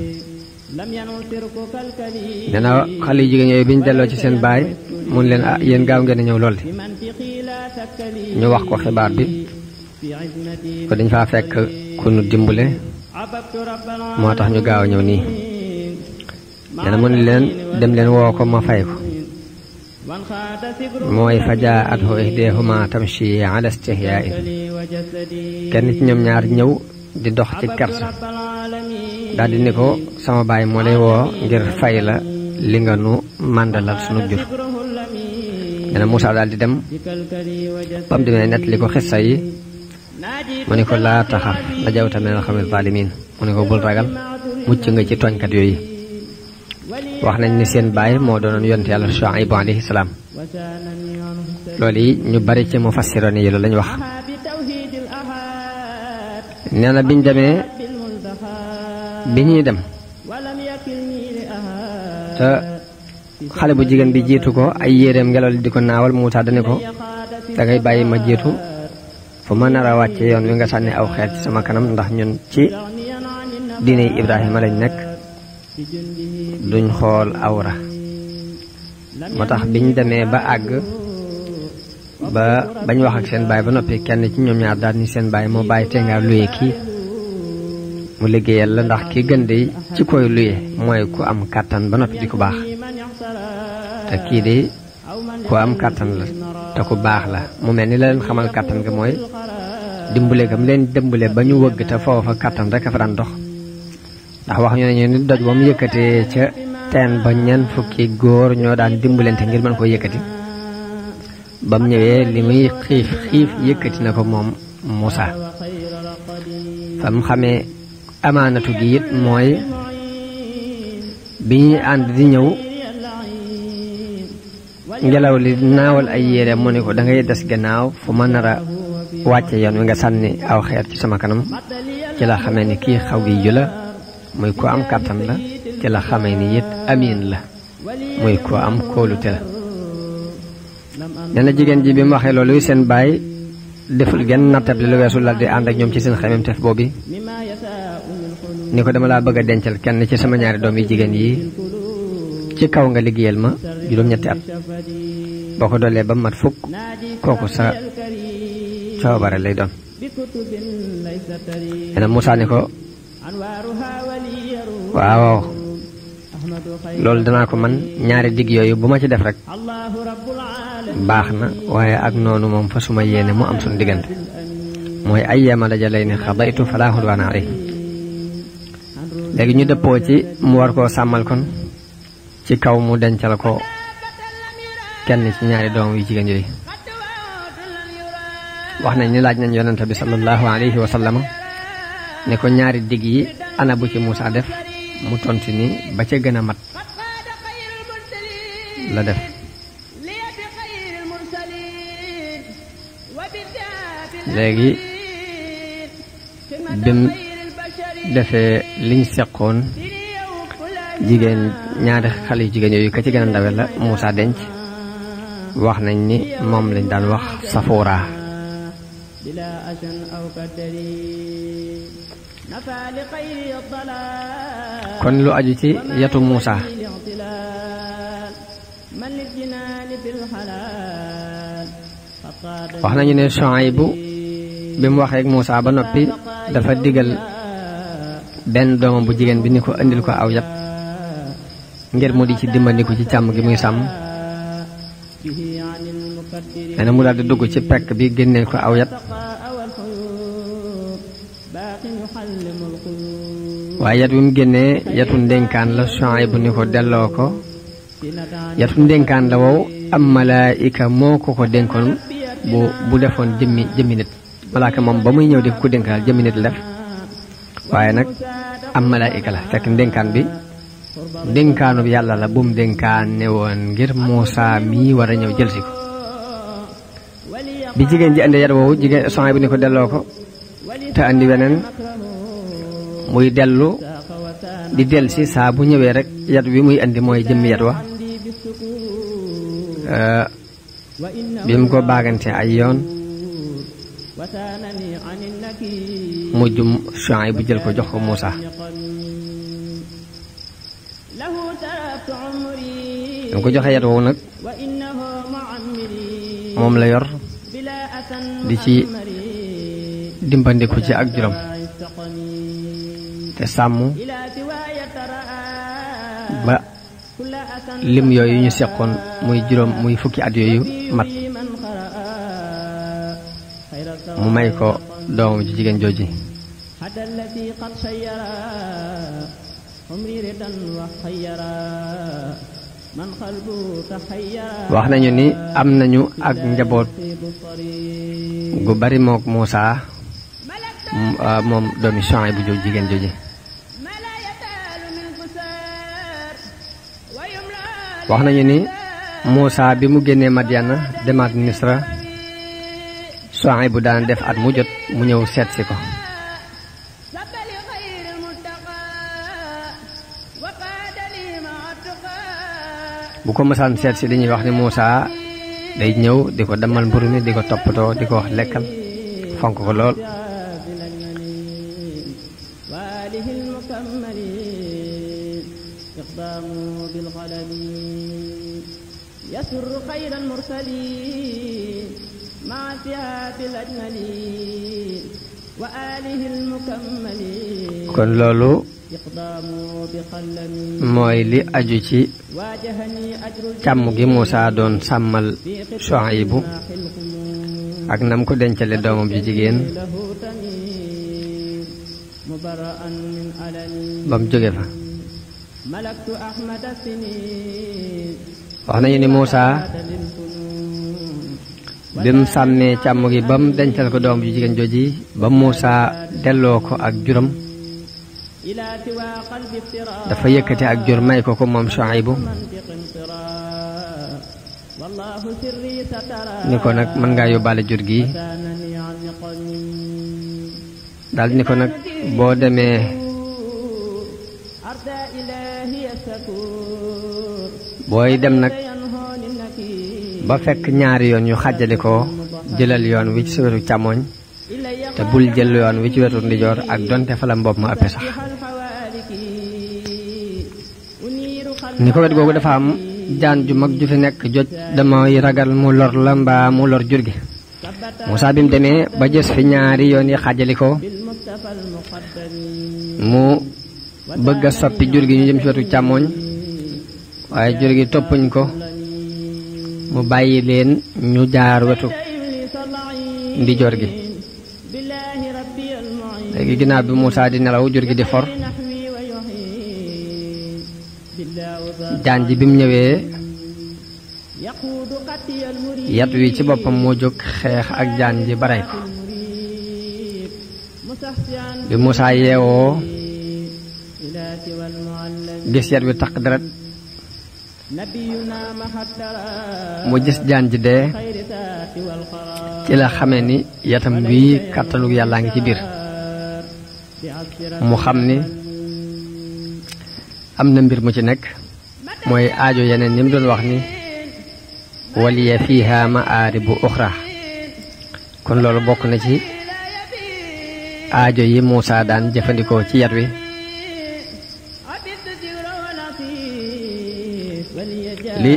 nee na xale yu jigéen yooyu bi ñu delloo ci seen baay mun leen yéen gaaw ngeen a ñëw lool de ñu wax ko xibaar bi ko dañ faa fekk ku nu dimbale moo tax ñu gaaw a ñëw nii nee na mu ne leen dem leen woo ko ma fay ko mooy fa jaa'athu ihdaahuma tamshi ala istihyaa'in kenn ci ñoom ñaar ñëw di dox ci kersa daldi ni ko sama baay moo lay woo ngir fay la li nga nu màndalal sunu jur nee na Muusaa daldi dem ba mu demee nett li ko xissa yi mu ni ko laa taxaf najawta minal qawmi zaalimiin mu ni ko bul ragal mucc nga ci tooñkat yooyu wax nañ ni seen baay moo doonoon yonent yàlla Shuayb alayhi salaam loolu yi ñu bari ci mufassiroon yi loolu lañ wax nee na biñ demee bi ñuy dem te xale bu jigéen bi jiitu ko ay yéreem ngelaw li di ko naawal Muusaa dane ko dangay bàyyi ma jiitu fu ma nar a wàcce yoon wi nga sànni aw xeer ci sama kanam ndax ñun ci diine Ibrahima lañ nekk duñ xool awra moo tax biñ demee ba àgg ba bañ wax ak seen baay ba noppi kenn ci ñoom ñaar daal ni seen baay moo bàyyi te nga luye kii mu liggéeyal la ndax ki gën de ci koy luye mooy ku am kàttan ba noppi di ku baax te kii de ku am kàttan la te ku baax la mu mel ni la leen xamal kàttan ga mooy dimbale gam leen dimbale ba ñu wëgg te foofa kàttan rek a fa daan dox ndax wax ñu ne ñu nit doj ba mu yëkkatee ca teen ba ñeent fukki góor ñoo daan dimbalante ngir mën ko yëkkati ba mu ñëwee li muy xiif xiif yëkkati na ko moom Muusaa fa mu xamee amaanatu gi it mooy bi ñuy ànd di ñëw ngelaw li naawal ay yére mu ne ko da ngay des gannaaw fu ma nar a wàcce yoon wi nga sànni aw xeer ci sama kanam ci la xamee ni kii xaw gi ju la muy ko am kàttan la ci la xamee ni it amiin la muy ko am kóolute la nee na jigéen ji bi mu waxee loolu seen baay deful genn nattable lu weesu lal di ànd ak ñoom ci seen xemem tef boobu ni ko dama laa bëgg a dencal kenn ci sama ñaari doom yi jigéen yi ci kaw nga liggéeyal ma juróom-ñetti at boo ko doolee ba mat fukk kooku sa coobare lay doon nee na Muusaa ni ko waaw loolu danaa ko man ñaari digg yooyu bu ma ci def rek baax na waaye ak noonu moom fa suma yéene mu am suñu diggante mooy ayyaama lajalayni qadaytu falaa udwaana alayhi léegi ñu dëppoo ci mu war koo sàmmal kon ci kaw mu dencal ko kenn ci ñaari doom yu jigéen yooyu wax nañ ni laaj nañ yonente bi sallallahu alayhi wa sallam ne ko ñaari digg yi ana bu ci Muusaa def mu tontu ni ba ca gën a mat la def léegi bim defee liñ seqoon jigéen ñaari xale yu jigéen yooyu ka ci gën a ndawe la Muusaa denc wax nañ ni moom lañ daan wax Safoora kon lu aju ci yatu Muusaa wax nañu ne Shuaybu bi mu waxee ak Muusaa ba noppi dafa digal benn doomam bu jigéen bi ni ko indil ko aw yat ngir mu di ci dimbandiku ci càmm gi muy sàmm nee na mu daal di dugg ci pekk bi génneel ko aw yat waaye yat wi mu génnee yatu ndénkaan la Shuaybu ni ko delloo ko yatu ndénkaan la wow am malaayika moo ko dénkoon bu defoon jëmmi nit malaaka moom ba muy ñëw di ko dénkaal jëmmi nit la def waaye nag am malaayika la fekk ndénkaan bi ndénkaanub yàlla la bu mu dénkaane woon ngir Muusaa mii war a ñëw jëlsi ko bi jigéen ji andi yat woowu jigéen Shuaybu ni ko delloo ko te andi weneen muy dellu di delsi saa bu ñëwee rek yat wi muy andi mooy jëmmi yat wa bi mu ko baagante ay yoon mujj Shuayb bu jël ko jox ko Muusaa bi mu ko joxee yat woowu nag moom la yor di ci dimbandiku ci ak juróom te sàmm ba lim yooyu ñu seqoon muy fukki at yooyu mat mu may ko doomam ji jigéen jooji wax nañu ni am nañu ak njaboot gu bari mook Muusaa moom doomi Suhayb bu jigéen jooji wax nañu ni Muusaa bi mu génnee Madyana demaat Misra Suhayb bu daan def at mu jot mu ñëw seet si ko bu ko mësaan seet si dañuy wax ni Muusaa day ñëw di ko demal mburu mi di ko toppatoo di ko wax lekkal fonk ko lool kon loolu mooy li aju ci càmm gi Muusaa doon sàmmal Suhaybu ak nam ko dencale doomam ji jigéen ba mu jóge fa wax nañu ni Muusaa bi mu sàmmee càmm gi ba mu dencal ko doomam ji jigéen jooji ba Muusaa delloo ko ak juram dafa yëkkati ak jur may ko moom Suhaybu ni ko nag mën ngaa yóbbaale jur gi daal ni ko nag boo demee booy dem nag ba fekk ñaari yoon yu xàjjali ko jëlal yoon wi ci wetu càmmoñ te bul jël yoon wi ci wetu ndijoor ak donte fa la mbopp ma ëppe sax ni ko wet googu dafa am jaan ju mag ju fi nekk joj damay ragal mu lor la mbaa mu lor jur gi Muusaa bi mu demee ba gis fi ñaari yoon yi xàjjali ko mu bëgg a soppi jur gi ñu jëm ci wetu càmmoñ waaye jur gi toppuñ ko mu bàyyi leen ñu jaar wetu ndijoor gi léegi ginnaaw bi Muusaa di nelaw jur gi di for jaan ji bi mu ñëwee yat wi ci boppam moo jóg xeex ak jaan ji ba rey ko bi Muusaa yeewoo gis yat wi taq deret mu gis jaan ji dee ci la xamee ni yatam wi kàttanu yàllaa ngi ci biir mu xam ni am na mbir mu ci nekk mooy aajo yeneen ni mu doon wax ni waliya fiha ma'aaribu uxra kon loolu bokk na ci aajo yi Muusaa daan jëfandikoo ci yat wi li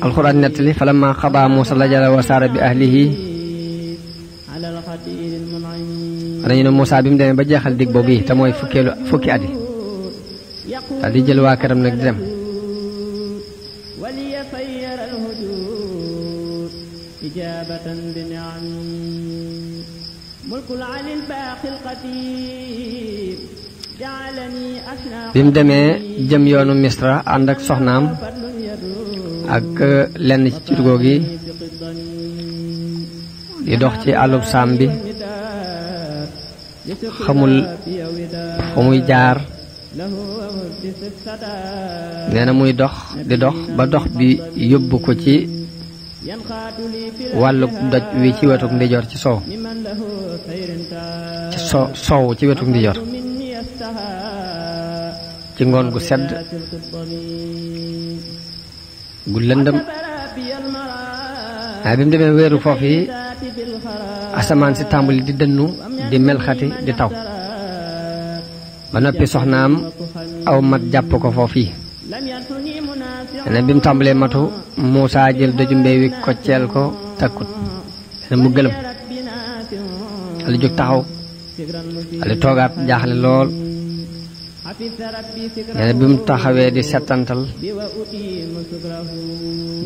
alxuraan nettali falamma qadaa Muusaa al-ajala wa saara bi ahlihi dañu ne Muusaa bi mu demee ba jeexal dig boobu yi te mooy fukki at yi daal di jël waa këram nag di dem bi mu demee jëm yoonu Misra ànd ak soxnaam ak lenn ci curgó gi di dox ci àllub saam bi xamul fu muy jaar nee na muy dox di dox ba dox bi yóbbu ko ci wàllub doj wi ci wetuk ndijoor ci soow ci soow ci wetuk ndijoor ci ngoon gu sedd gu lëndëm waaye bi mu demee wéeru foofu yi asamaan si tàmbali di dënnu di melxati di taw ba noppi soxnaam aw mat jàpp ko foofu yi ne bi mu tàmbalee matu Muusaa jël doju mbéy wi kocceel ko takkut ne mu gëlëm ali jóg taxaw ali toogaat jaaxle lool nee na bi mu taxawee di settantal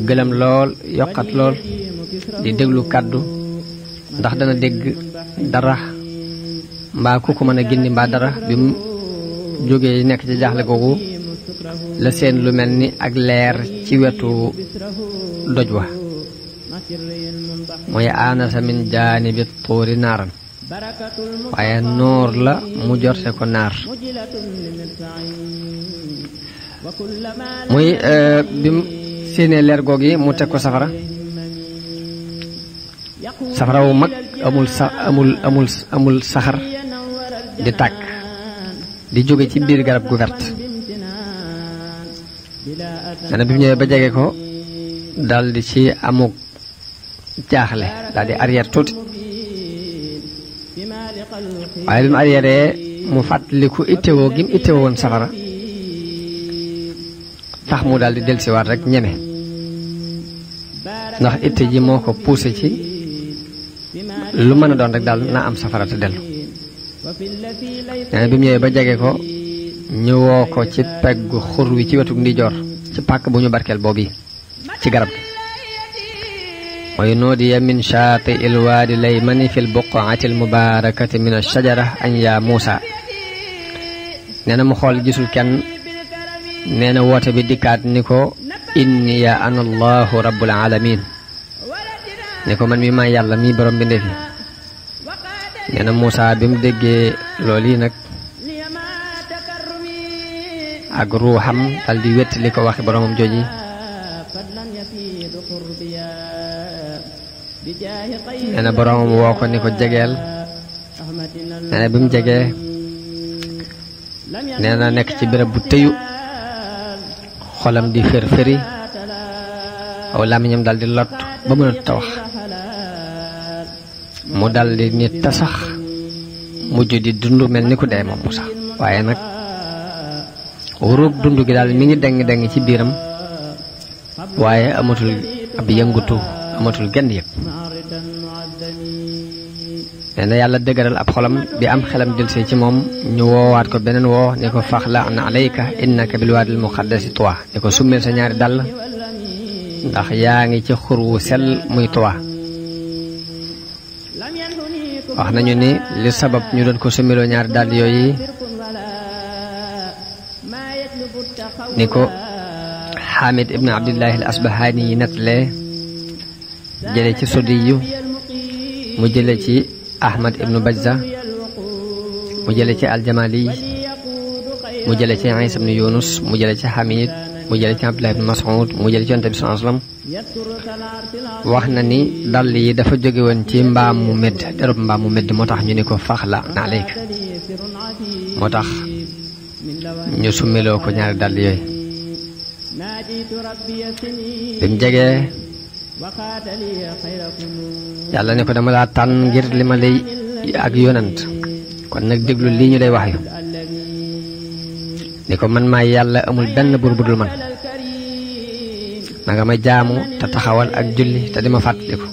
gëlëm lool yokkat lool di déglu kàddu ndax dana dégg dara mbaa ku ko mën a gindi mbaa dara bi mu jógee nekk ci jaaxle googu la seen lu mel ni ak leer ci wetu doj wa mooy aanasa min jaanibi tuuri naaran waaye noor la mu jorte ko naar muy bi mu séenee leer goog yi mu teg ko safara wu mag amul saxar di tàkk di jóge ci biir garab gu vert nee bi mu ñëwee ba jege ko daldi ci amuk jaaxle daldi arrière tuuti waaye bi mu arrière mu fàttaliku ittewoo gi mu ittewoo woon safara tax mu daldi dellusiwaat rek ñeme ndax itte ji moo ko poussé ci lu mën a doon rek daal naa am safara te dellu nee na bi mu ñëwee ba jege ko ñëwoo ko ci peggu xur wi ci wetu ndijoor ci pàkk bu ñu barkeel boobu ci garab gi mooy nuudiya min shaati il waadi laymani fi l buqaati l mubaarakati min ashajara an yaa Muusa nee na mu xool gisul kenn nee na woote bi dikkaat ni ko inni ya ana allahu rabbul alamin ni ko man mi maa yàlla mi borom bi ndefi nee na Muusa bi mu déggee loolu yi nag ak ruuxam dal di wett li ko waxi boromam jooji nee na boromam woo ko ni ko jegeel nee na bi mu jegee nee na nekk ci béréb bu tëyu xolam di fër-fëri aw làmmiñam dal di lot ba mënut a wax mu dal di ni tasax mujj di dund mel ni ku dee moom Muusa waaye nag wóorub dund gi daal mi ngi deng ci biiram waaye amatul ab yëngutu amatul genn yëg nee na yàlla dëgëral ab xolam bi am xelam jëlsee ci moom ñu woowaat ko beneen woo ne ko faxla'na alayka innaka bil waadil muqaddasi tuwa ne ko summeel sa ñaari dàll ndax yaa ngi ci xur wu sell muy tuwa wax nañu ni li sabab ñu doon ko summeeloo ñaari dàll yooyu ni ko Xaamid ibn Abdillahi al Asbahaani yi nettalee jële ci Sudiyu mu jële ci Ahmad ibnu Bajza mu jële ci Aljamali mu jële ci Isa ibnu Yunus mu jële ci Hamid mu jële ci Abdullah ibn Mas'ud mu jële ci Yonent bi sallallahu alayhi wasallam wax na ni dàll yi dafa jóge woon ci mbaam mu medd derub mbaam mu medd moo tax ñu ni ko faxla'na alayka moo tax ñu summeloo ko ñaari dàll yooyu bi mu jegee yàlla ne ko dama laa tànn ngir li ma lay ak yonant kon nag déglu lii ñu lay wax yu ni ko man maay yàlla amul benn buur bu dul man na nga ma jaamu te taxawal ak julli te di ma fàttaliku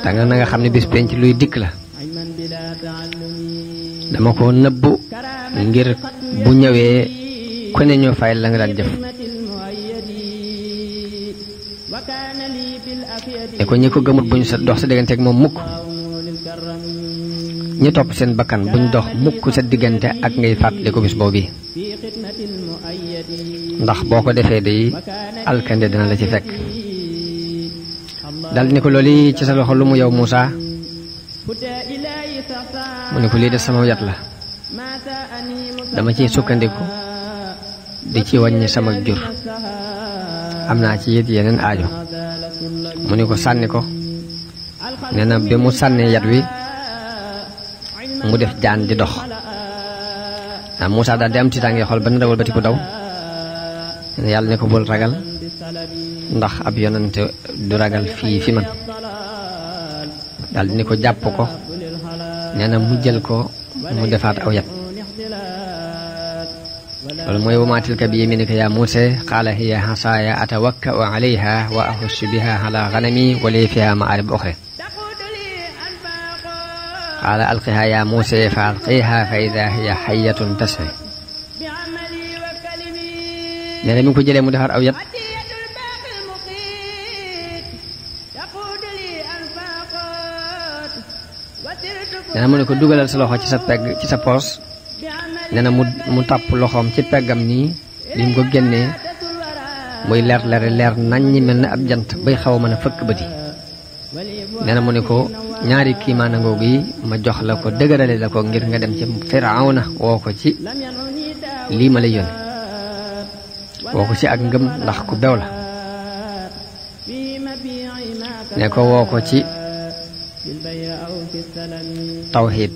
te nga na nga xam ne bis penc luy dikk la dama ko nëbbu ngir bu ñëwee ku ne ñu fay la nga daan jëf ne ko ñi ko gëmut buñ sa dox sa diggante ak moom mukk ñi topp seen bakkan buñ dox mukk sa diggante ak ngay fàttali ko bis boobu ndax boo ko defee day alkande dina la ci fekk dal ni ko loolu ci sa loxo lu mu yow Muusa mu ne ko lii de sama yat la dama ciy sukkandiku di ci wàññi sama jur am naa ci it yeneen aajo mu ne ko sànni ko nee na bi mu sànnee yat wi mu def jaan di dox waaw Muusa daal di am tiitaange xol ba na dawal bati ko daw yàlla ne ko bul ragal ndax ab yonante du ragal fii fi man daal di ni ko jàpp ko nee na mu jël ko mu defaat aw yat loolu mooy wa maa tilka bi yamiinika yaa Muusaa qaala hiya asaaya atawakka'u alayha wa ahussu biha ala ghanami wa li fiha ma'aarib ukhra qaala alqiha yaa Muusaa fa alqiha fa idaa hiya hayyatun tas'a nee na mi ngi ko jëlee mu defar aw yat nee na mu ne ko dugalal sa loxo ci sa pegg ci sa poos nee na mu tàpp loxoom ci peggam nii bi mu ko génnee muy leer nañ ñi mel ne ab jant bay xaw a mën a fëkk bëti nee na mu ne ko ñaari kiimaana ngoogu yi ma jox la ko dëgërale la ko ngir nga dem ci Firawna woo ko ci lii ma lay yónni woo ko ci ak ngëm ndax ku bew la ne ko woo ko ci tawxiid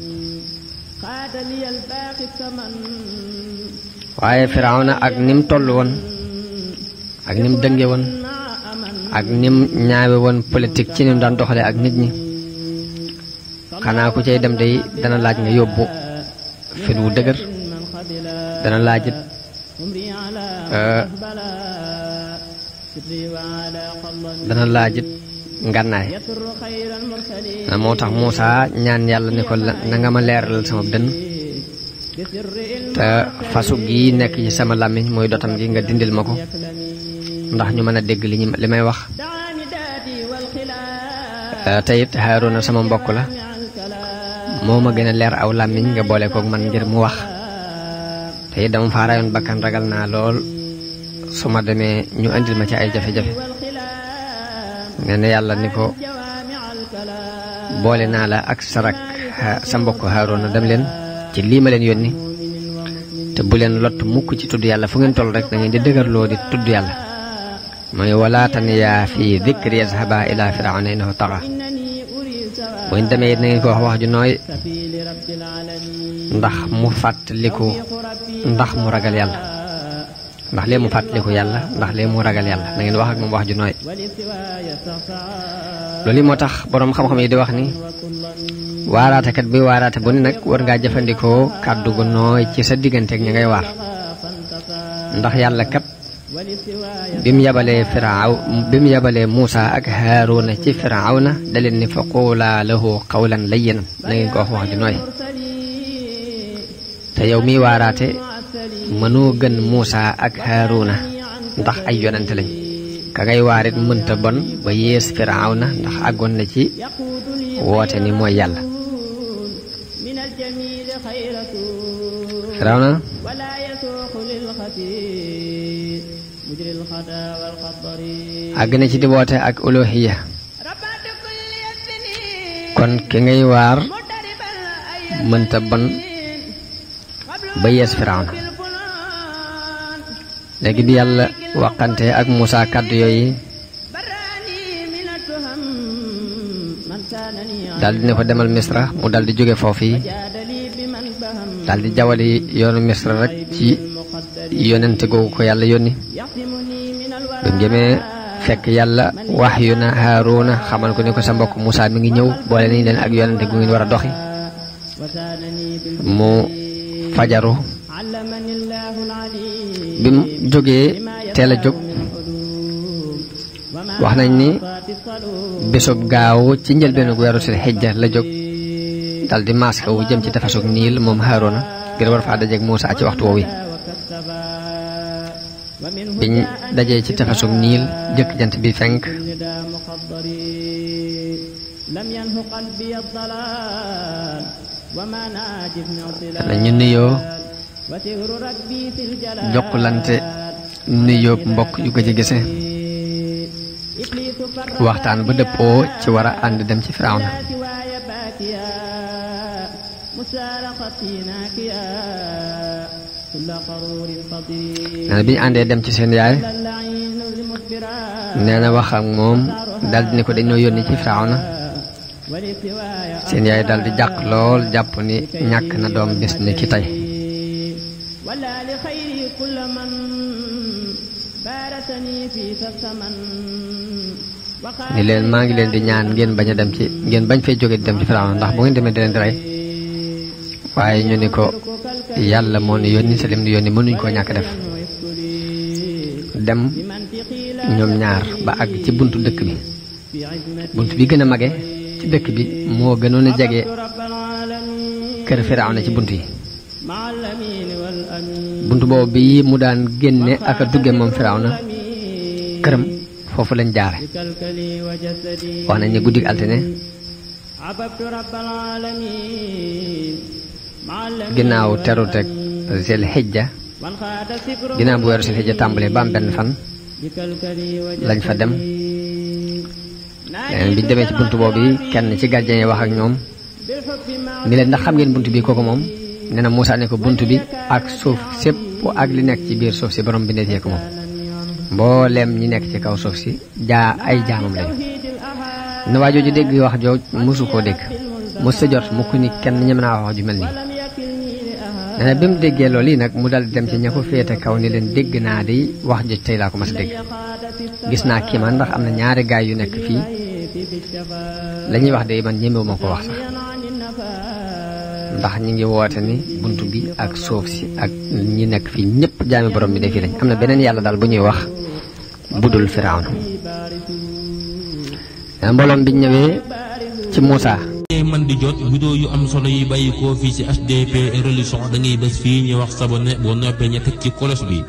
waaye Firawna ak nim toll woon ak nim dënge woon ak nim ñaawe woon politique ci nim daan doxale ak nit ñi xanaa ku cay dem day dana laaj nga yóbbu fit wu dëgër dana laajit ngànnaay moo tax Muusaa ñaan yàlla ne ko na nga ma leeralal sama dënn te fasu gi nekk ci sama làmmiñ mooy dotam gi nga dindil ma ko ndax ñu mën a dégg li may wax te it Haaruna sama mbokk la moo ma gën a leer aw làmmiñ nga boole kook man ngir mu wax te it dama faa rayoon bakkan ragal naa lool su ma demee ñu andil ma ci ay jafe-jafe nee na yàlla ni ko boole naa la ak sarak sa mbokk Haaruna dem leen ci lii ma leen yónni te bu leen lott mukk ci tudd yàlla fu ngeen toll rek da ngeen di dëgërloo di tudd yàlla mooy wala taniyaa fi dikri yazhaba ila Firawna innahu taxa buñ demee it na ngeen ko wax ju nooy ndax mu fàttaliku ndax mu ragal yàlla ndax lee mu fàttaliku yàlla ndax lee mu ragal yàlla na ngeen wax ak moom wax ju nooy loolu moo tax boroom xam-xam yi di wax ni waaraatekat bi waaraate bu ne nag war ngaa jëfandikoo kàddu gu nooy ci sa digganteeg ñi ngay waar ndax yàlla kat bi mu yabalee Muusaa ak Haaruna ci Firawna da leen ni fa quulaa lahu qawlan layyinan na ngeen ko wax ju nooy te yow miy waaraate mënoo gën Muusaa ak Haaruna ndax ay yonente lañ ka ngay waarit mënta bon ba yées Firawna ndax àggoon na ci woote ni mooy yàlla Firawna àgg na ci di woote ak uluhiyya kon ki ngay waar mënta bon ba yees Firawna léegi bi yàlla waxante ak Muusaa kàddu yooyu daldi ne ko demal Misra mu daldi jóge foofu yi daldi jawali yoonu Misra rek ci yonente googu ko yàlla yónni ba mu jëmee fekk yàlla waxyu na Haaruna xamal ko ne ko sa mbokk Muusaa mi ngi ñëw boole nañ leen ak yonente gu ngeen war a doxi mu fajaru bi mu jógee teel a jóg wax nañ ni bésub gaaw ci njëlbeenu weeru sil xijja la jóg dal di maska wu jëm ci tefesug Niil moom Haaruna ngir war faa dajeeg Muusaa ci waxtu woowu biñ dajee ci tefesug Niil jëkk jant bi fenk ñu nuyoo jokkulante nuyoo mbokk yu ko ci gise waxtaan ba dëppoo ci war a ànd dem ci Firawna nee na bi ñu àndee dem ci seen yaay nee na wax ak moom daldi ni ko dañoo yónni ci Firawna seen yaay daldi jàq lool jàpp ni ñàkk na doom bis ni ki tey ni leen maa ngi leen di ñaan ngeen bañ a dem ci ngeen bañ fay jóge di dem ci Firawna ndax bu ngeen demee di leen di rey waaye ñu ni ko yàlla moo nu yónni te lim nu yónni mënuñ koo ñàkk def dem ñoom ñaar ba àgg ci buntu dëkk bi bunt bi gën a mage ci dëkk bi moo gënoon a jege kër Firawna ci bunt yi bunt boobu bi mu daan génne ak a dugge moom Firawna këram foofu lañ jaare wax nañ ne guddi altine ginnaaw teru teg Zil Hijja ginnaaw bu weeru Zil Hijja tàmbalee ba am benn fan lañ fa dem biñ demee ci bunt boobu kenn ci gardien yi wax ak ñoom ni leen ndax xam ngeen bunt bi kooku moom nee na Muusaa ne ko bunt bi ak suuf sépp ak li nekk ci biir suuf si borom bi neetee ko moom mbooleem ñi nekk ci kaw suuf si ay jaamam lañu na waa jooju dégg wax jooj mosu koo dégg mos sa jot mukk ni kenn ñem naa wax ju mel nii nee na bi mu déggee loolu yi nag mu dal dem ci ña ko féete kaw ni leen dégg naa di wax joj tey laa ko mas a dégg gis naa kii man ndax am na ñaari gaay yu nekk fii la ñuy wax de man ñemewu ma ko wax sax ndax ñi ngi woote ni bunt bi ak suuf si ak ñi nekk fii ñëpp jaami borom bi de fii lañ am na beneen yàlla daal bu ñuy wax budul Firawna mbooloom biñ ñëwee ci Muusaa man di jot vidéo yu am solo yi bàyyi ko fii ci HDP Religion da ngay bés fii ñu wax sabonné boo noppee ña teg ci cloche bi